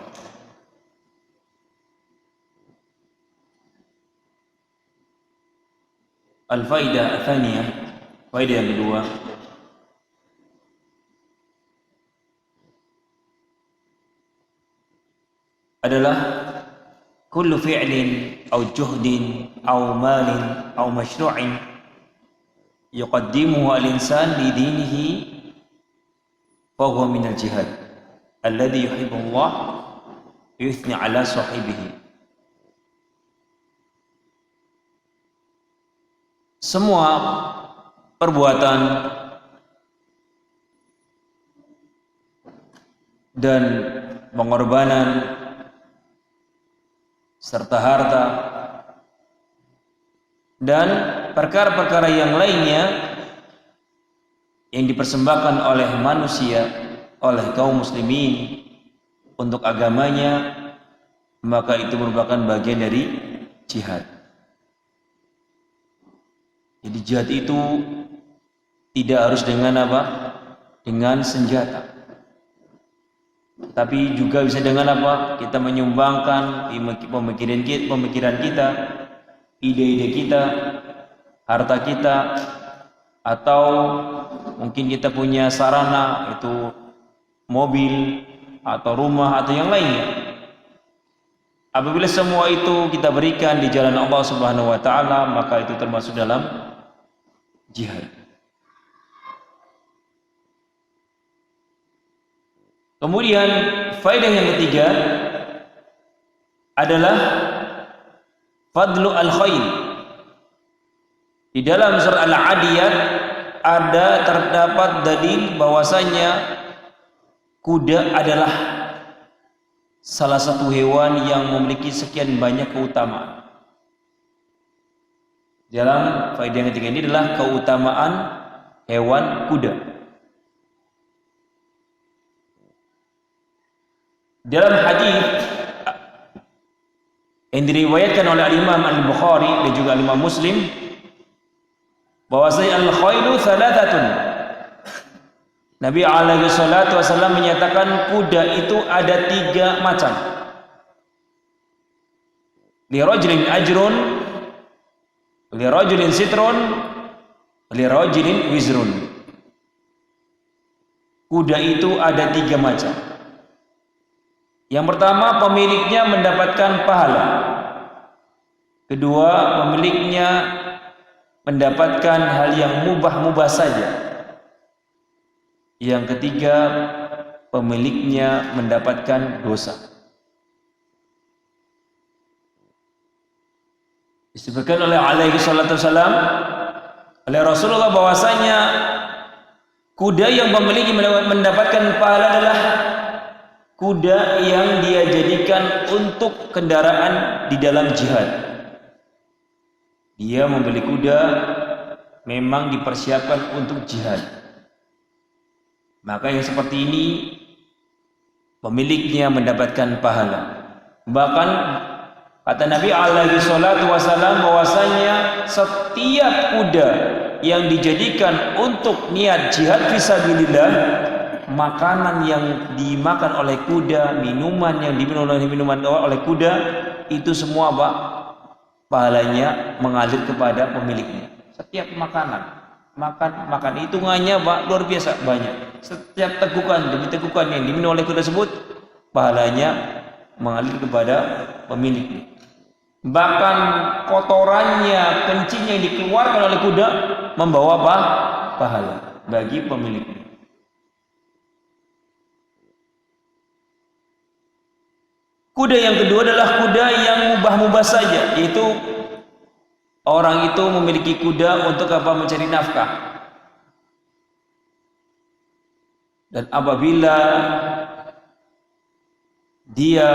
Speaker 1: Al-faidah tsaniyah, faedah yang kedua, adalah kullu fi'lin aw juhdin aw malin aw masyru'in yuqaddimuhu al-insan li dinihi fa huwa min al-jihad alladhi yuhibbu Allah yuthni ala sahibihi. Semua perbuatan dan pengorbanan serta harta dan perkara-perkara yang lainnya yang dipersembahkan oleh manusia, oleh kaum muslimin untuk agamanya, maka itu merupakan bagian dari jihad. Jadi jihad itu tidak harus dengan Dengan senjata. tapi juga bisa dengan apa? Kita menyumbangkan pemikiran kita, ide-ide kita, harta kita, atau mungkin kita punya sarana itu mobil atau rumah atau yang lainnya. Apabila semua itu kita berikan di jalan Allah Subhanahu wa taala, maka itu termasuk dalam jihad. Kemudian faedah yang ketiga adalah fadlu al-khayl. Di dalam surah Al-Adiyat terdapat dalil bahwasanya kuda adalah salah satu hewan yang memiliki sekian banyak keutamaan. Dalam faedah yang ketiga ini adalah keutamaan hewan kuda. Dalam hadis yang diriwayatkan oleh Imam Al-Bukhari dan juga Imam Muslim, bahwasanya al-khailu thalathatun. Nabi alaihi salatu wasallam menyatakan kuda itu ada 3 macam. Li rajulin ajrun, li rajulin sitrun, li rajulin wizrun. Kuda itu ada 3 macam. Yang pertama, pemiliknya mendapatkan pahala. Kedua, pemiliknya mendapatkan hal yang mubah-mubah saja. Yang ketiga, pemiliknya mendapatkan dosa. Disebutkan oleh alaihi salatu wasalam oleh Rasulullah bahwasanya kuda yang pemiliknya mendapatkan pahala adalah kuda yang dia jadikan untuk kendaraan di dalam jihad. Dia membeli kuda memang dipersiapkan untuk jihad. Maka yang seperti ini pemiliknya mendapatkan pahala. Bahkan kata Nabi alaihi salatu wasallam bahwasanya setiap kuda yang dijadikan untuk niat jihad fisabilillah, makanan yang dimakan oleh kuda, minuman yang diminum oleh kuda, itu semua Pak, pahalanya mengalir kepada pemiliknya. Setiap makan hitungannya Pak luar biasa banyak. Setiap tegukan demi tegukan yang diminum oleh kuda tersebut, pahalanya mengalir kepada pemiliknya. Bahkan kotorannya, kencing yang dikeluarkan oleh kuda membawa apa? Pahala bagi pemiliknya. Kuda yang kedua adalah kuda yang mubah-mubah saja, yaitu orang itu memiliki kuda untuk apa? Mencari nafkah. Dan apabila dia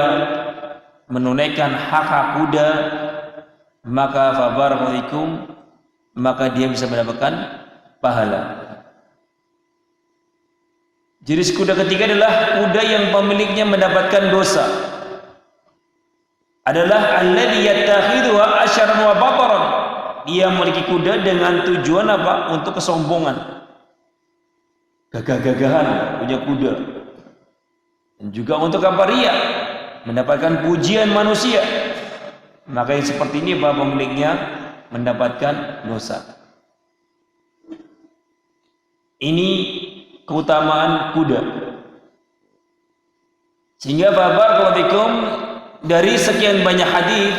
Speaker 1: menunaikan hak kuda, maka fabarakallahu, maka dia bisa mendapatkan pahala. Jenis kuda ketiga adalah kuda yang pemiliknya mendapatkan dosa. Adalah alladhi yattakhidhuha asyaran wa bataran. Dia memiliki kuda dengan tujuan apa? Untuk kesombongan, gagah-gagahan punya kuda, dan juga untuk apa? Riya, mendapatkan pujian manusia. Maka yang seperti ini Pak, pemiliknya mendapatkan dosa. Ini keutamaan kuda. Sehingga barakallahu dari sekian banyak hadis,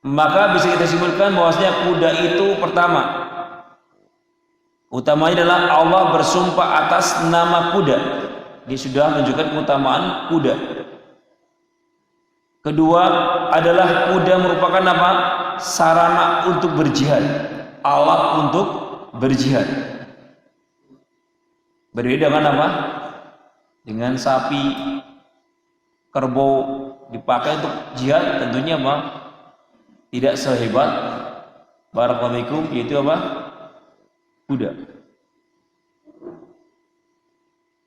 Speaker 1: maka bisa kita simpulkan bahwasanya kuda itu pertama, utamanya adalah Allah bersumpah atas nama kuda. Dia sudah menunjukkan keutamaan kuda. Kedua adalah kuda merupakan apa? Sarana untuk berjihad, alat untuk berjihad. Berbeda dengan apa? Dengan sapi, kerbau dipakai untuk jihad, tentunya apa? Tidak sehebat barakallahu, yaitu apa? Kuda.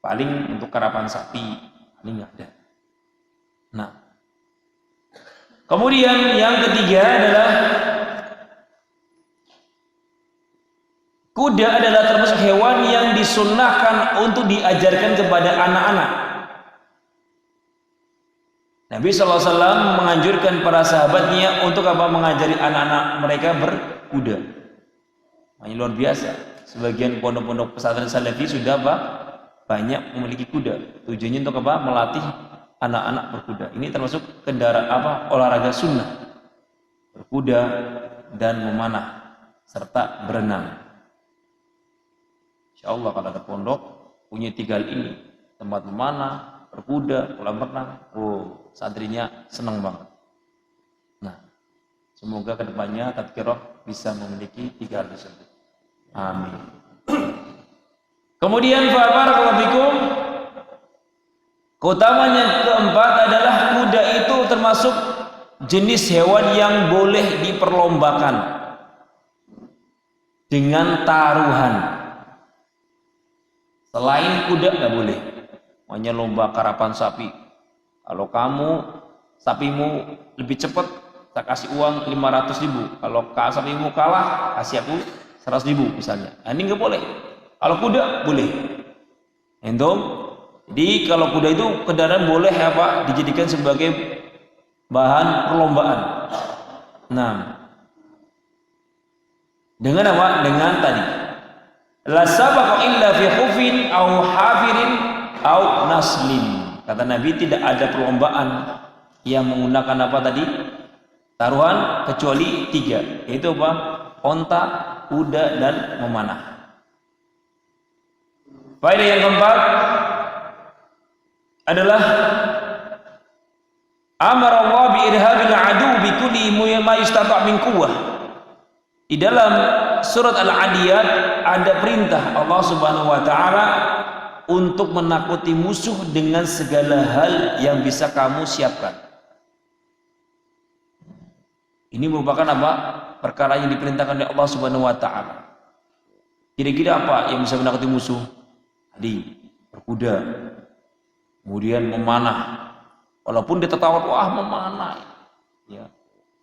Speaker 1: Paling untuk karapan sapi paling ada. Nah, kemudian yang ketiga adalah kuda adalah termasuk hewan yang disunnahkan untuk diajarkan kepada anak-anak. Nabi SAW menganjurkan para sahabatnya untuk apa? Mengajari anak-anak mereka berkuda. Ini luar biasa. Sebagian pondok-pondok pesantren salafi sudah apa? Banyak memiliki kuda. Tujuannya untuk apa? Melatih anak-anak berkuda. Ini termasuk kendaraan apa? Olahraga sunnah. Berkuda dan memanah serta berenang. Insya Allah kalau ada pondok punya 3 hal ini, tempat memanah, berkuda, kolam renang, santrinya senang banget. Nah, semoga kedepannya tadkirah bisa memiliki 3 hal tersebut. Amin. Kemudian barakallahu fikum, keutamaan yang keempat adalah kuda itu termasuk jenis hewan yang boleh diperlombakan dengan taruhan. Selain kuda nggak boleh. Hanya lomba karapan sapi. Kalau kamu sapimu lebih cepat, saya kasih uang 500.000. Kalau sapimu kalah, kasih aku 100.000 misalnya. Nah, ini nggak boleh. Kalau kuda boleh. Entum. Jadi kalau kuda itu kendaraan boleh apa? Dijadikan sebagai bahan perlombaan. Nah, dengan apa? Dengan tadi. La sabaqa illa fi khufin au hafirin au naslin. Kata Nabi, tidak ada perlombaan yang menggunakan apa tadi? Taruhan kecuali 3, yaitu apa? Onta, kuda, dan memanah. Faedah yang keempat adalah amar Allah bi irhabil adu bi kulli ma yastata' min quwwah. Di dalam surat Al-Adiyat ada perintah Allah Subhanahu wa taala untuk menakuti musuh dengan segala hal yang bisa kamu siapkan. Ini merupakan apa? Perkara yang diperintahkan oleh Allah Subhanahu wa taala. Kira-kira apa yang bisa menakuti musuh? Tadi berkuda, kemudian memanah. Walaupun dia tertawa, wah memanah. Ya.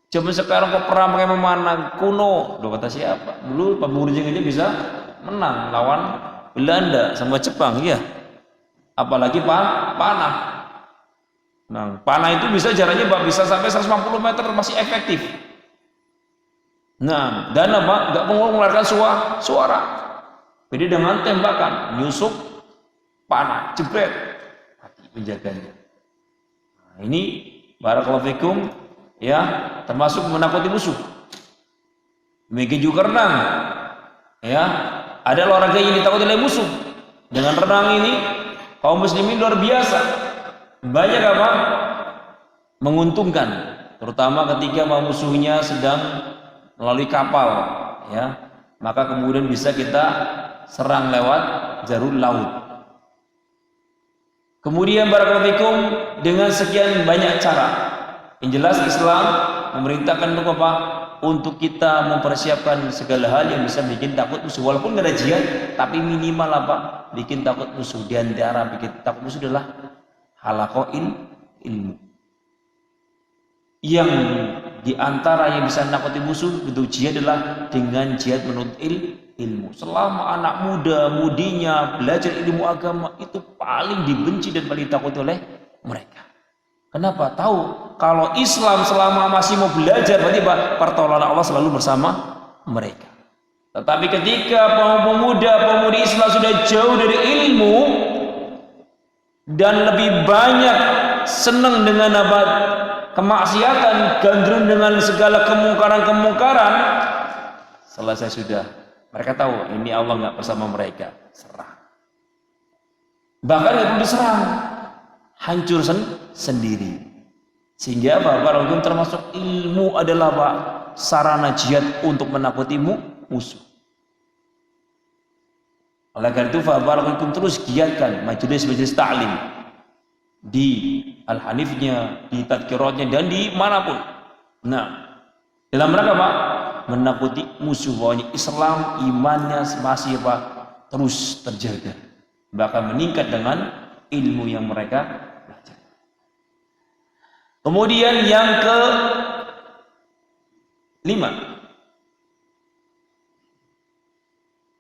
Speaker 1: Zaman sekarang kok perang pakai memanah, kuno. Udah kata siapa? Dulu Pak Burjing aja bisa menang lawan Belanda sama Jepang, ya. Apalagi panah. Nah, panah itu bisa jaraknya bisa sampai 150 meter, masih efektif. Nah, dan apa? Enggak mengeluarkan suara. Beda dengan tembakan, nyusuk panah, jebret, mati penjaganya. Nah, ini barakallahu fikum, ya, termasuk menakuti musuh. Demikian juga renang, ya, ada olahraga yang ditakuti oleh musuh. Dengan renang ini kaum muslimin luar biasa, banyak apa? Menguntungkan, terutama ketika musuhnya sedang melalui kapal, ya, maka kemudian bisa kita serang lewat jalur laut. Kemudian barakallahu fikum, dengan sekian banyak cara. Yang jelas Islam memerintahkan untuk apa? Untuk kita mempersiapkan segala hal yang bisa bikin takut musuh. Walaupun nggak ada jihad, tapi minimal apa? Bikin takut musuh. Di antara bikin takut musuh adalah halaqain ilmu. Yang di antara yang bisa nakuti musuh itu jihad adalah dengan jihad menuntut ilmu. Selama anak muda-mudinya belajar ilmu agama, itu paling dibenci dan paling ditakuti oleh mereka. Kenapa? Tahu kalau Islam selama masih mau belajar, berarti pertolongan Allah selalu bersama mereka. Tetapi ketika pemuda-pemudi Islam sudah jauh dari ilmu dan lebih banyak senang dengan apa? Kemaksiatan, gandrung dengan segala kemungkaran-kemungkaran, selesai sudah. Mereka tahu ini Allah nggak bersama mereka, serang. Bahkan nggak perlu diserang, hancur sendiri. Sehingga Bapak Hukum termasuk ilmu adalah sarana jihad untuk menakuti musuh. Oleh karena itu Bapak Hukum terus giatkan majelis-majelis ta'lim di Al-Hanifnya, di Tadkiratnya, dan di manapun. Nah, dalam rangka apa? Menakuti musuh, bahwa Islam imannya masih terus terjaga, bahkan meningkat dengan ilmu yang mereka belajar. Kemudian yang ke-5,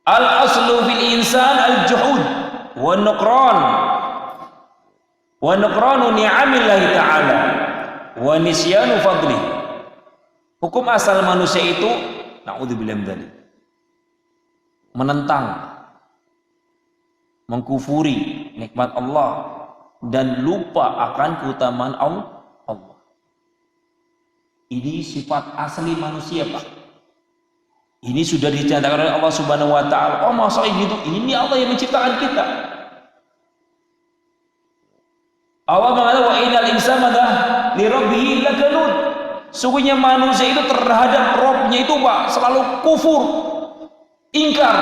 Speaker 1: al-aslu fil insan al-juhud wa nuqran ni'amillahi ta'ala. wa nisyanu fadli. Hukum asal manusia itu naudzubillah min dzalik, menentang, mengkufuri nikmat Allah dan lupa akan keutamaan Allah. Ini sifat asli manusia, Pak. Ini sudah dicatatkan oleh Allah Subhanahu wa taala. Oh, masa gitu? Ini Allah yang menciptakan kita. Allah mengatakan wa innal insana li rabbih lakanud. Sungguhnya manusia itu terhadap Rabbnya itu, Pak, selalu kufur, ingkar.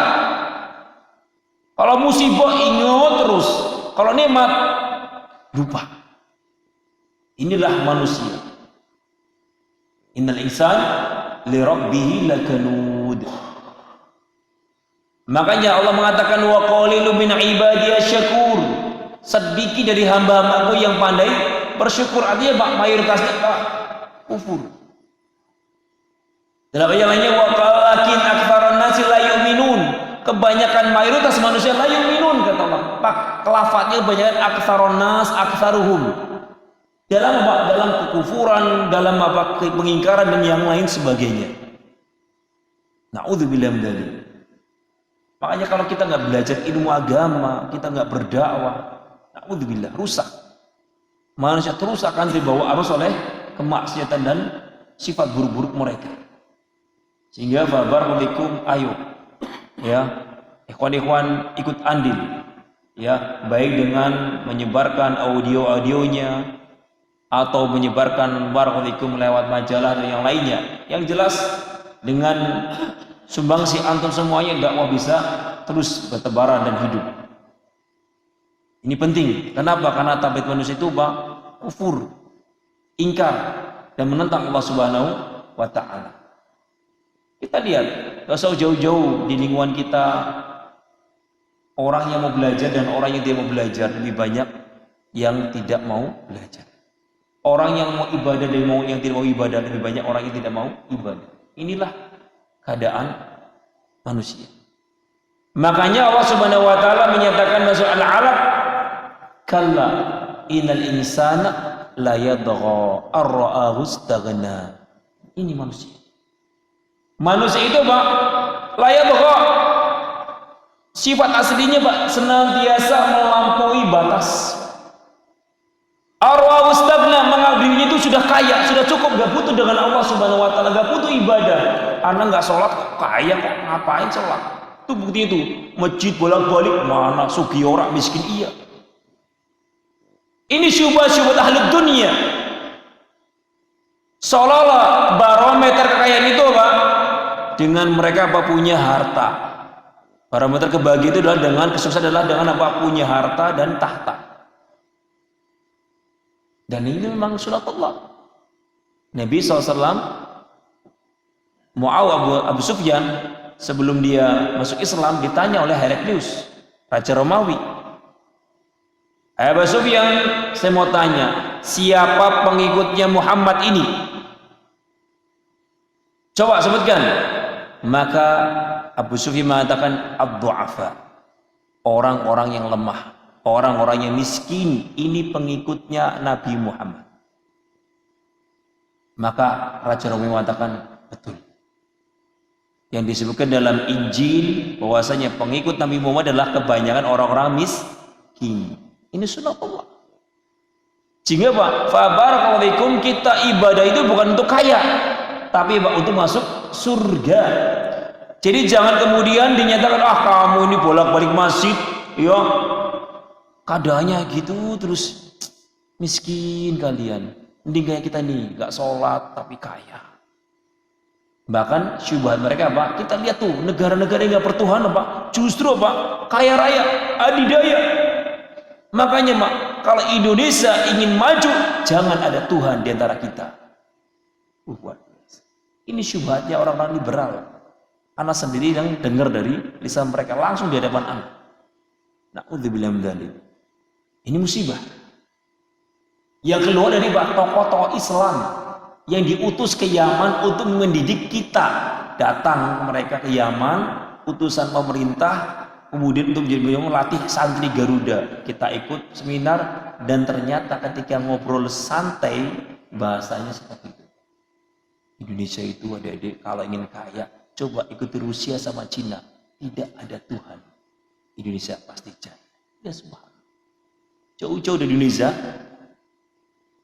Speaker 1: Kalau musibah ingat terus, kalau nikmat lupa. Inilah manusia. Innal insan li rabbih lakanud. Makanya Allah mengatakan wa qalilun min ibadiyasy syakur. Sedikit dari hamba-hambaku yang pandai bersyukur. Artinya mayoritasnya kufur. Dalam ayat lainnya walakin aktsarun nasi la yu'minun. Kebanyakan mayoritas manusia la yu'minun kata Allah. Pak, lafadznya kebanyakan aktsarun nas aktsaruhum. Dalam kekufuran, dalam pengingkaran dan yang lain sebagainya. Na'udzubillah min dzalik. Makanya kalau kita nggak belajar ilmu agama, kita nggak berdakwah, na'udzubillah, rusak. Manusia terus akan dibawa arus oleh kemaksiatan dan sifat buruk-buruk mereka. Sehingga barakallahu, ayo ya, ikhwan-ikhwan ikut andil ya, baik dengan menyebarkan audio-audionya atau menyebarkan barakallahu lewat majalah dan yang lainnya. Yang jelas dengan sumbangsi antum semuanya dakwah bisa terus bertebaran dan hidup. Ini penting. Kenapa? Karena tabiat manusia itu kufur, ingkar dan menentang Allah Subhanahu wa taala. Kita lihat, gak usah jauh-jauh di lingkungan kita, orang yang mau belajar dan orang yang tidak mau belajar lebih banyak yang tidak mau belajar. Orang yang mau ibadah dan yang tidak mau ibadah lebih banyak orang yang tidak mau ibadah. Inilah keadaan manusia. Makanya Allah Subhanahu wa taala menyatakan dalam surah Al-Alaq, kalla innal insana la yadgha ar-ra'ahu istaghna. Ini manusia. Manusia itu, Pak, la yadgha. Sifat aslinya, Pak, senantiasa melampaui batas. Ar-ra'ahu istaghna, dirinya itu sudah kaya, sudah cukup, gak butuh dengan Allah Subhanahu wa taala, gak butuh ibadah. Anak nggak sholat kok kaya kok, ngapain sholat? Itu bukti itu, masjid bolak-balik, mana sugi orang miskin iya. Ini syubhat-syubhat ahli dunia. Seolah-olah barometer kekayaan itu, Pak, dengan mereka punya harta. Barometer kebahagiaan itu adalah dengan kesuksesan adalah dengan punya harta dan tahta. Dan ini memang sunatullah. Nabi SAW, Muawiyah Abu Sufyan sebelum dia masuk Islam ditanya oleh Heraklius, Raja Romawi. Abu Sufyan, saya mau tanya, siapa pengikutnya Muhammad ini? Coba sebutkan. Maka Abu Sufyan mengatakan ad-du'afa, orang-orang yang lemah, orang-orang yang miskin, ini pengikutnya Nabi Muhammad. Maka Raja Romawi mengatakan betul. Yang disebutkan dalam Injil bahwasanya pengikut Nabi Muhammad adalah kebanyakan orang-orang miskin. Ini sunatullah. Sehingga, Pak, fabarakallahu, kita ibadah itu bukan untuk kaya, tapi, Pak, untuk masuk surga. Jadi jangan kemudian dinyatakan kamu ini bolak-balik masjid, ya keadaannya gitu terus miskin kalian. Mending kayak kita nih, gak sholat tapi kaya. Bahkan syubhat mereka, Pak, kita lihat tuh negara-negara yang gak bertuhan, Pak, justru, Pak, kaya raya, adidaya. Makanya, Pak, kalau Indonesia ingin maju, jangan ada Tuhan di antara kita. Ini syubhatnya orang-orang liberal. Anak sendiri yang dengar dari lisan mereka langsung di hadapan anak. Na'udzubillah min dzalik. Ini musibah. Yang keluar dari tokoh-tokoh Islam yang diutus ke Yaman untuk mendidik kita. Datang mereka ke Yaman, utusan pemerintah, kemudian untuk melatih santri Garuda. Kita ikut seminar dan ternyata ketika ngobrol santai Bahasanya seperti itu. Indonesia itu adik-adik kalau ingin kaya, coba ikuti Rusia sama Cina. Tidak ada Tuhan. Indonesia pasti jaya. Ya subhanallah. Jauh-jauh dari Indonesia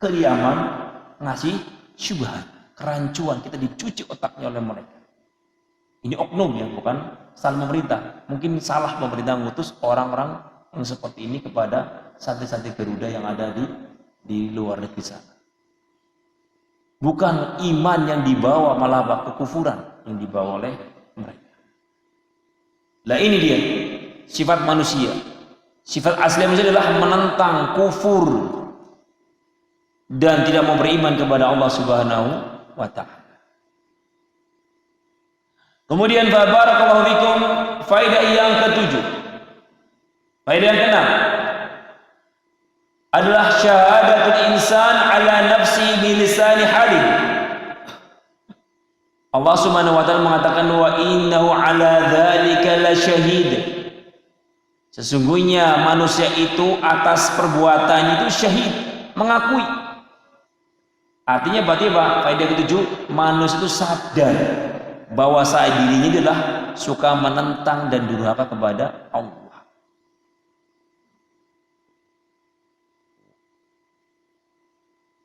Speaker 1: ke Yaman ngasih syubhat, kerancuan, kita dicuci otaknya oleh mereka. Ini oknum ya, bukan salah pemerintah. Mungkin salah pemerintah mengutus orang-orang yang seperti ini kepada santri-santri Garuda yang ada di luar negeri sana. Bukan iman yang dibawa, malah kekufuran yang dibawa oleh mereka. Lah ini dia sifat manusia. Sifat asli manusia adalah menentang, kufur, dan tidak mau beriman kepada Allah Subhanahu wa ta'ala. Kemudian barakallahu fikum, faedah yang ketujuh. Faedah yang keenam adalah syahadatul insan ala nafsi bilisani halih. Allah Subhanahu wa ta'ala mengatakan wa innahu ala dzalika lasyahid. Sesungguhnya manusia itu atas perbuatannya itu syahid, mengakui. Artinya berarti apa? Faedah ketujuh, manusia itu sadar bahwa dirinya adalah suka menentang dan durhaka kepada Allah.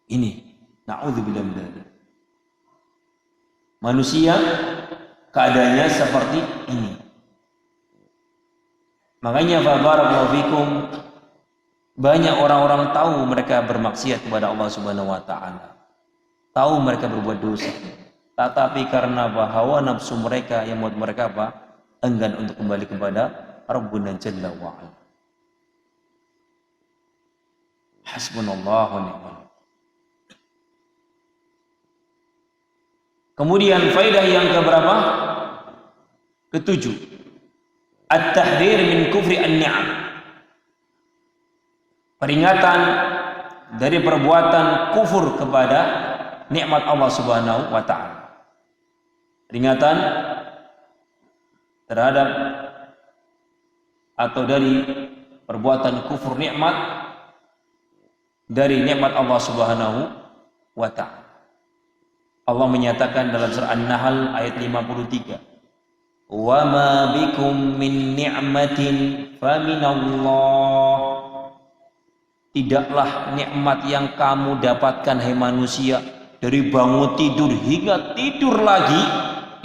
Speaker 1: Ini na'udzubillah min dzalik. Manusia keadaannya seperti ini. Makanya barakallahu fikum, banyak orang-orang tahu mereka bermaksiat kepada Allah Subhanahu wa ta'ala. Tahu mereka berbuat dosa. Tetapi karena hawa nafsu mereka yang membuat mereka enggan untuk kembali kepada Rabbuna Jalla wa Ala. Hasbunallahu wa ni'mal. Kemudian faedah yang keberapa? Ketujuh. At-tahdhir min kufri an-ni'am. Peringatan dari perbuatan kufur kepada nikmat Allah Subhanahu wa ta'ala. Peringatan terhadap atau dari perbuatan kufur nikmat dari nikmat Allah Subhanahu wa ta'ala. Allah menyatakan dalam surah An-Nahl ayat 53, "Wa ma bikum min ni'matin faminallah." Tidaklah nikmat yang kamu dapatkan hai manusia, dari bangun tidur hingga tidur lagi,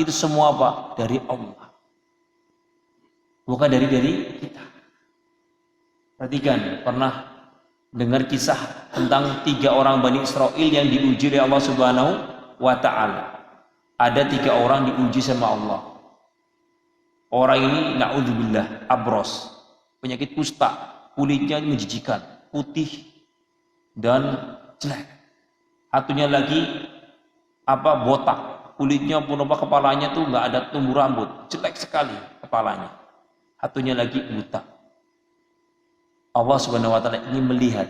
Speaker 1: itu semua apa? Dari Allah. Bukan dari kita. Perhatikan, pernah dengar kisah tentang 3 orang Bani Israel yang diuji oleh Allah Subhanahu wa ta'ala. Ada 3 orang diuji sama Allah. Orang ini na'udzubillah abros, penyakit kusta, kulitnya menjijikan, putih dan jelek. Satunya lagi botak, kulitnya pun kepalanya tuh nggak ada tumbuh rambut, jelek sekali kepalanya. Satunya lagi buta. Allah Subhanahu wa ta'ala ingin melihat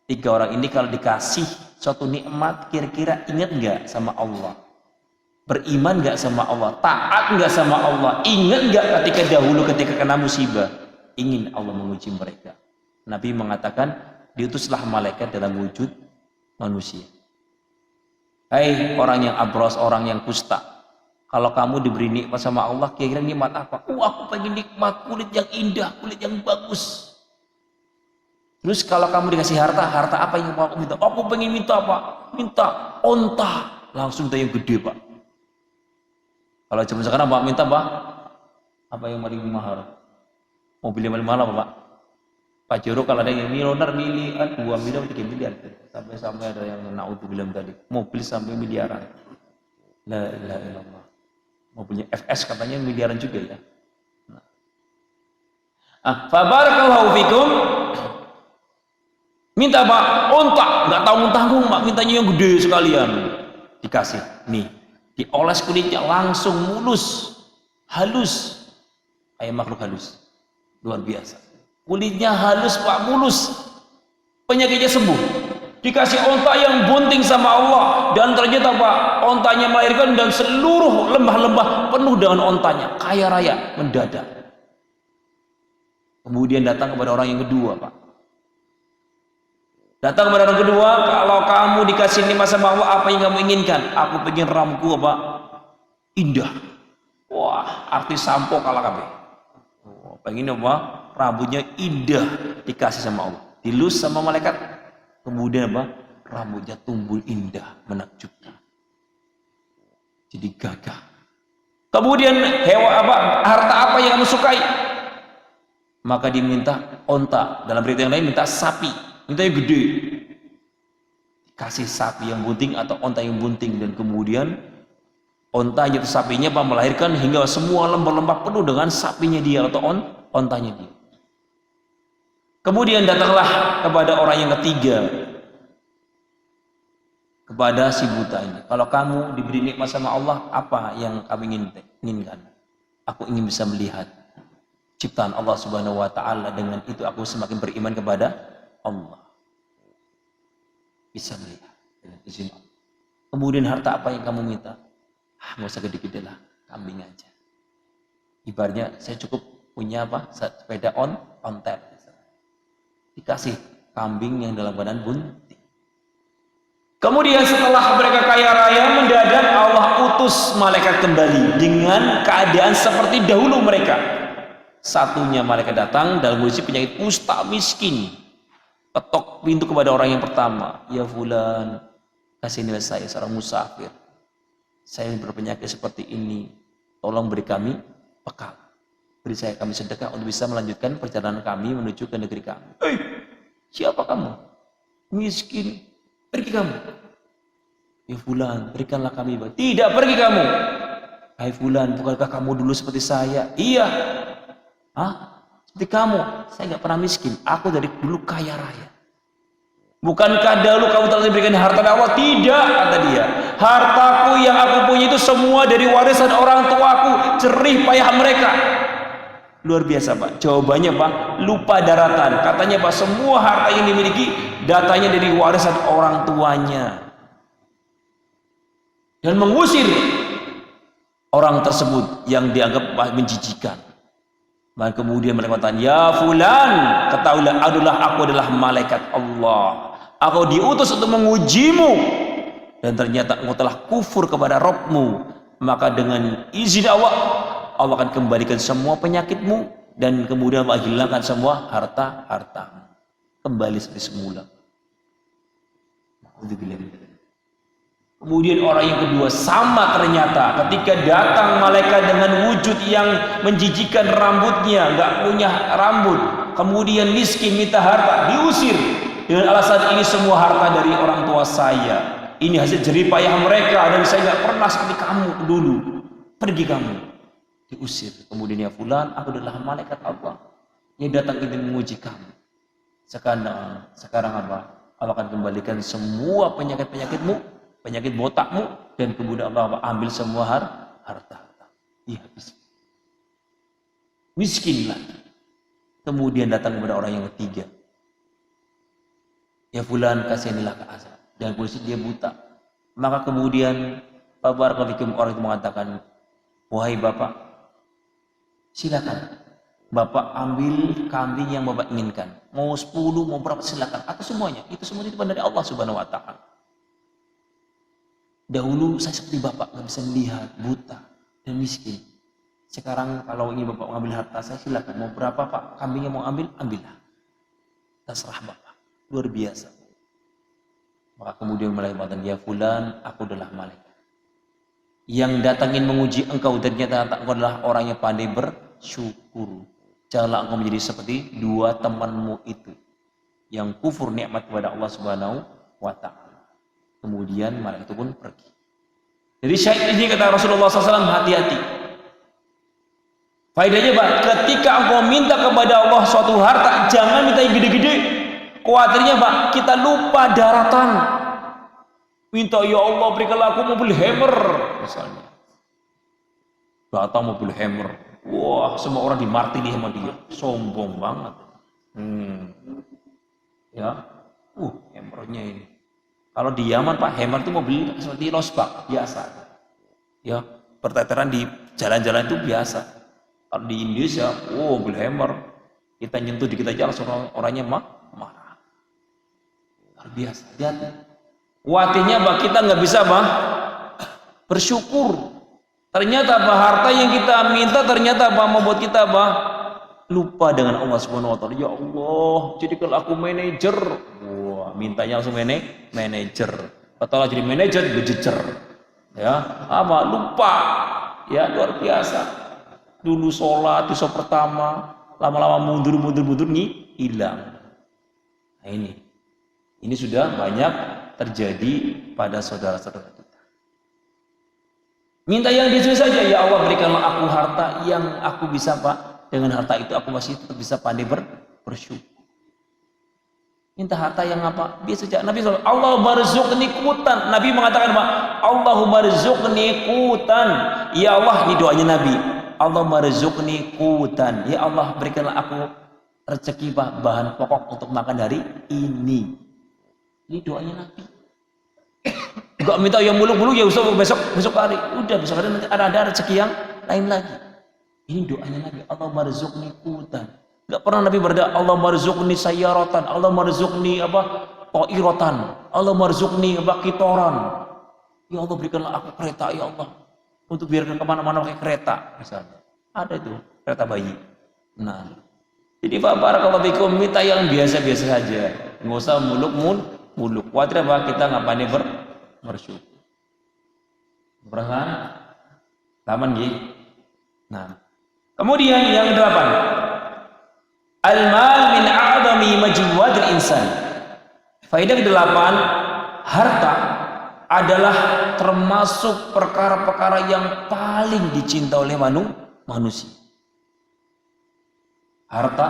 Speaker 1: 3 orang ini kalau dikasih suatu nikmat, kira-kira ingat nggak sama Allah? Beriman nggak sama Allah? Taat nggak sama Allah? Ingat nggak ketika kena musibah? Ingin Allah menguji mereka. Nabi mengatakan diutuslah malaikat dalam wujud manusia. Hai orang yang abros, orang yang kusta, kalau kamu diberi nikmat sama Allah, kira-kira nikmat apa? Aku pengen nikmat kulit yang indah, kulit yang bagus. Terus kalau kamu dikasih harta apa yang mau aku minta? Aku pengen minta apa? Minta onta. Langsung minta yang gede, Pak. Kalau zaman sekarang Pak minta apa yang paling mahal? Mobil yang paling mahal apa, Pak? Pak Jero kalau ada yang miliuner, 2 miliar, 3 miliar. Sampai ada yang na'udzubillah tadi. Mobil sampai miliaran. La ilaha illallah. Mobilnya FS katanya miliaran juga ya. Fa barakallahu fikum. Minta Pak, ontak, nggak tanggung-tanggung Pak, mintanya yang gede sekalian. Dikasih, nih, dioles kulitnya langsung mulus, halus, kayak makhluk halus, luar biasa. Kulitnya halus Pak, mulus, penyakitnya sembuh. Dikasih ontak yang bunting sama Allah, dan ternyata Pak, ontanya melahirkan dan seluruh lembah-lembah penuh dengan ontanya, kaya raya, mendadak. Kemudian datang kepada orang yang kedua Pak. Datang kepada orang kedua, kalau kamu dikasih nikmat sama Allah, apa yang kamu inginkan? Aku pengen rambutku apa? Indah. Wah, artis sampo kalah kabeh. Oh, pengen apa? Rambutnya indah, dikasih sama Allah. Dilus sama malaikat. Kemudian apa? Rambutnya tumbuh indah, menakjubkan. Jadi gagah. Kemudian harta apa yang kamu sukai? Maka diminta onta. Dalam berita yang lain minta sapi, minta yang gede. Kasih sapi yang bunting atau onta yang bunting, dan kemudian ontanya itu sapinya melahirkan hingga semua lembah-lembah penuh dengan sapinya dia atau ontanya dia. Kemudian datanglah kepada orang yang ketiga, kepada si buta ini. Kalau kamu diberi nikmat sama Allah, apa yang kamu inginkan? Aku ingin bisa melihat ciptaan Allah Subhanahu wa taala, dengan itu aku semakin beriman kepada Allah. Bisa melihat dengan izin Allah. Kemudian harta apa yang kamu minta? Nggak usah gede-gede lah, kambing aja. Ibaratnya saya cukup punya sepeda ontel. Dikasih kambing yang dalam keadaan bunting. Kemudian setelah mereka kaya raya, mendadak Allah utus malaikat kembali dengan keadaan seperti dahulu mereka. Satunya malaikat datang dalam kondisi penyakit kusta, miskin. Ketok pintu kepada orang yang pertama. Ya fulan, kasih saya seorang musafir. Saya berpenyakit seperti ini. Tolong beri kami bekal. Beri kami sedekah untuk bisa melanjutkan perjalanan kami menuju ke negeri kami. Siapa kamu? Miskin. Pergi kamu. Ya fulan, berikanlah kami. Tidak, pergi kamu. Hai fulan, bukankah kamu dulu seperti saya? Iya. Seperti kamu. Saya nggak pernah miskin. Aku dari dulu kaya raya. Bukankah dahulu kamu telah diberikan harta dari Allah? Tidak, kata dia. Hartaku yang aku punya itu semua dari warisan orang tuaku. Jerih payah mereka. Luar biasa, Pak. Jawabannya, Pak, lupa daratan. Katanya, Pak, semua harta yang dimiliki datanya dari warisan orang tuanya. Dan mengusir orang tersebut yang dianggap menjijikan. Maka kemudian mereka mengatakan, ya fulan, ketahuilah aku adalah malaikat Allah. Aku diutus untuk mengujimu. Dan ternyata engkau telah kufur kepada Rabbmu. Maka dengan izin Allah akan kembalikan semua penyakitmu. Dan kemudian Allah hilangkan semua harta-hartamu. Kembali seperti semula. Kemudian orang yang kedua sama ternyata, ketika datang malaikat dengan wujud yang menjijikan, rambutnya nggak punya rambut, kemudian miskin, minta harta, diusir dengan alasan ini semua harta dari orang tua saya, ini hasil jerih payah mereka dan saya nggak pernah seperti kamu dulu, pergi kamu. Diusir. Kemudian, ya fulan, aku adalah malaikat Allah yang datang ingin menguji kamu. Sekarang apa? Allah akan kembalikan semua penyakit-penyakitmu, penyakit botakmu, dan kemudian Allah ambil semua harta. Iya, miskin lagi. Kemudian datang kepada orang yang ketiga. Ya fulan, kasihanilah ke asa. Dan kondisi dia buta. Maka kemudian orang itu mengatakan, wahai bapak, silakan bapak ambil kambing yang bapak inginkan. Mau 10, mau berapa silakan. Atau semuanya. Itu semua titipan dari Allah Subhanahu wa ta'ala. Dahulu saya seperti bapak, nggak bisa melihat, buta dan miskin. Sekarang kalau ingin bapak mengambil harta saya, silakan. Mau berapa pak? Kambingnya mau ambil, ambillah. Terserah bapak. Luar biasa. Maka kemudian malaikat mengatakan, ya fulan, aku adalah malaikat yang datangin menguji engkau, dan ternyata engkau adalah orang yang pandai bersyukur. Janganlah engkau menjadi seperti dua temanmu itu yang kufur nikmat kepada Allah Subhanahu wa ta'ala. Kemudian malaikat itu pun pergi. Jadi syahid ini kata Rasulullah SAW, hati-hati. Faedahnya, Pak, ketika engkau minta kepada Allah suatu harta, jangan minta yang gede-gede. Khawatirnya, Pak, kita lupa daratan. Minta, ya Allah berikanlah aku mobil Hammer misalnya. Datang mobil Hammer. Wah, semua orang dimartini sama dia. Sombong banget. Ya, Hammernya ini. Kalau di Yaman, Pak, Hammer itu mobil seperti losbak biasa. Ya, berteteran di jalan-jalan itu biasa. Kalau di Indonesia, mobil Hammer, kita nyentuh dikit aja langsung orangnya marah. Luar biasa. Hati-hati. Kuatirnya bah kita nggak bisa bah bersyukur. Ternyata bah harta yang kita minta ternyata bah membuat kita bah lupa dengan Allah Subhanahu wa taala. Ya Allah, jadi kalau aku manajer, wah, mintanya langsung manajer. Atau jadi manajer bejejer. Ya, apa? Lupa. Ya, luar biasa. Dulu sholat di sholat pertama, lama-lama mundur nih hilang. Nah ini sudah banyak terjadi pada saudara-saudara kita. Minta yang disuruh saja, ya Allah berikanlah aku harta yang aku bisa Pak. Dengan harta itu aku masih tetap bisa pandai bersyukur. Minta harta yang apa? Biasa saja. Nabi SAW, Allah marzuqni qutan. Nabi mengatakan Pak, Allahumma marzuqni qutan. Ya Allah, ini doanya Nabi. Allah marzuqni qutan. Ya Allah berikanlah aku rezeki Pak, bahan pokok untuk makan hari ini. Ini doanya Nabi. Enggak minta yang muluk-muluk ya usah besok hari. Udah besok hari nanti ada rezeki yang lain lagi. Ini doanya Nabi. Allah marzuqni qutan. Enggak pernah Nabi berdoa Allah marzuqni sayyaratan, Allah marzuqni ta'iratan, Allah marzuqni qitoran. Ya Allah berikanlah aku kereta ya Allah. Untuk biarkan kemana-mana pakai kereta misalnya. Ada itu kereta bayi. Nah, jadi barakallahu fikum minta yang biasa-biasa saja. Enggak usah muluk. Khawatir apa? Kita nggak pandai bersyukur. Perasaan? Taman gitu. Nah, kemudian yang 8. Al-mal min a'zami majwadil insan. Faedah ke-8, harta adalah termasuk perkara-perkara yang paling dicinta oleh manusia. Harta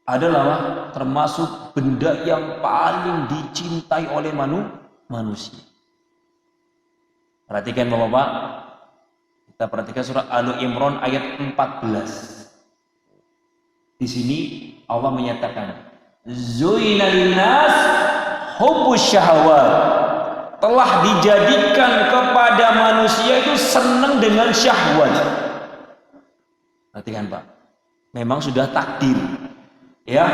Speaker 1: adalah termasuk benda yang paling dicintai oleh manusia. Perhatikan Bapak-bapak, kita perhatikan surah Al-Imran ayat 14. Di sini Allah menyatakan, Zuina linnas hubbus syahwat. Telah dijadikan kepada manusia itu senang dengan syahwat. Perhatikan Pak, memang sudah takdir. Ya,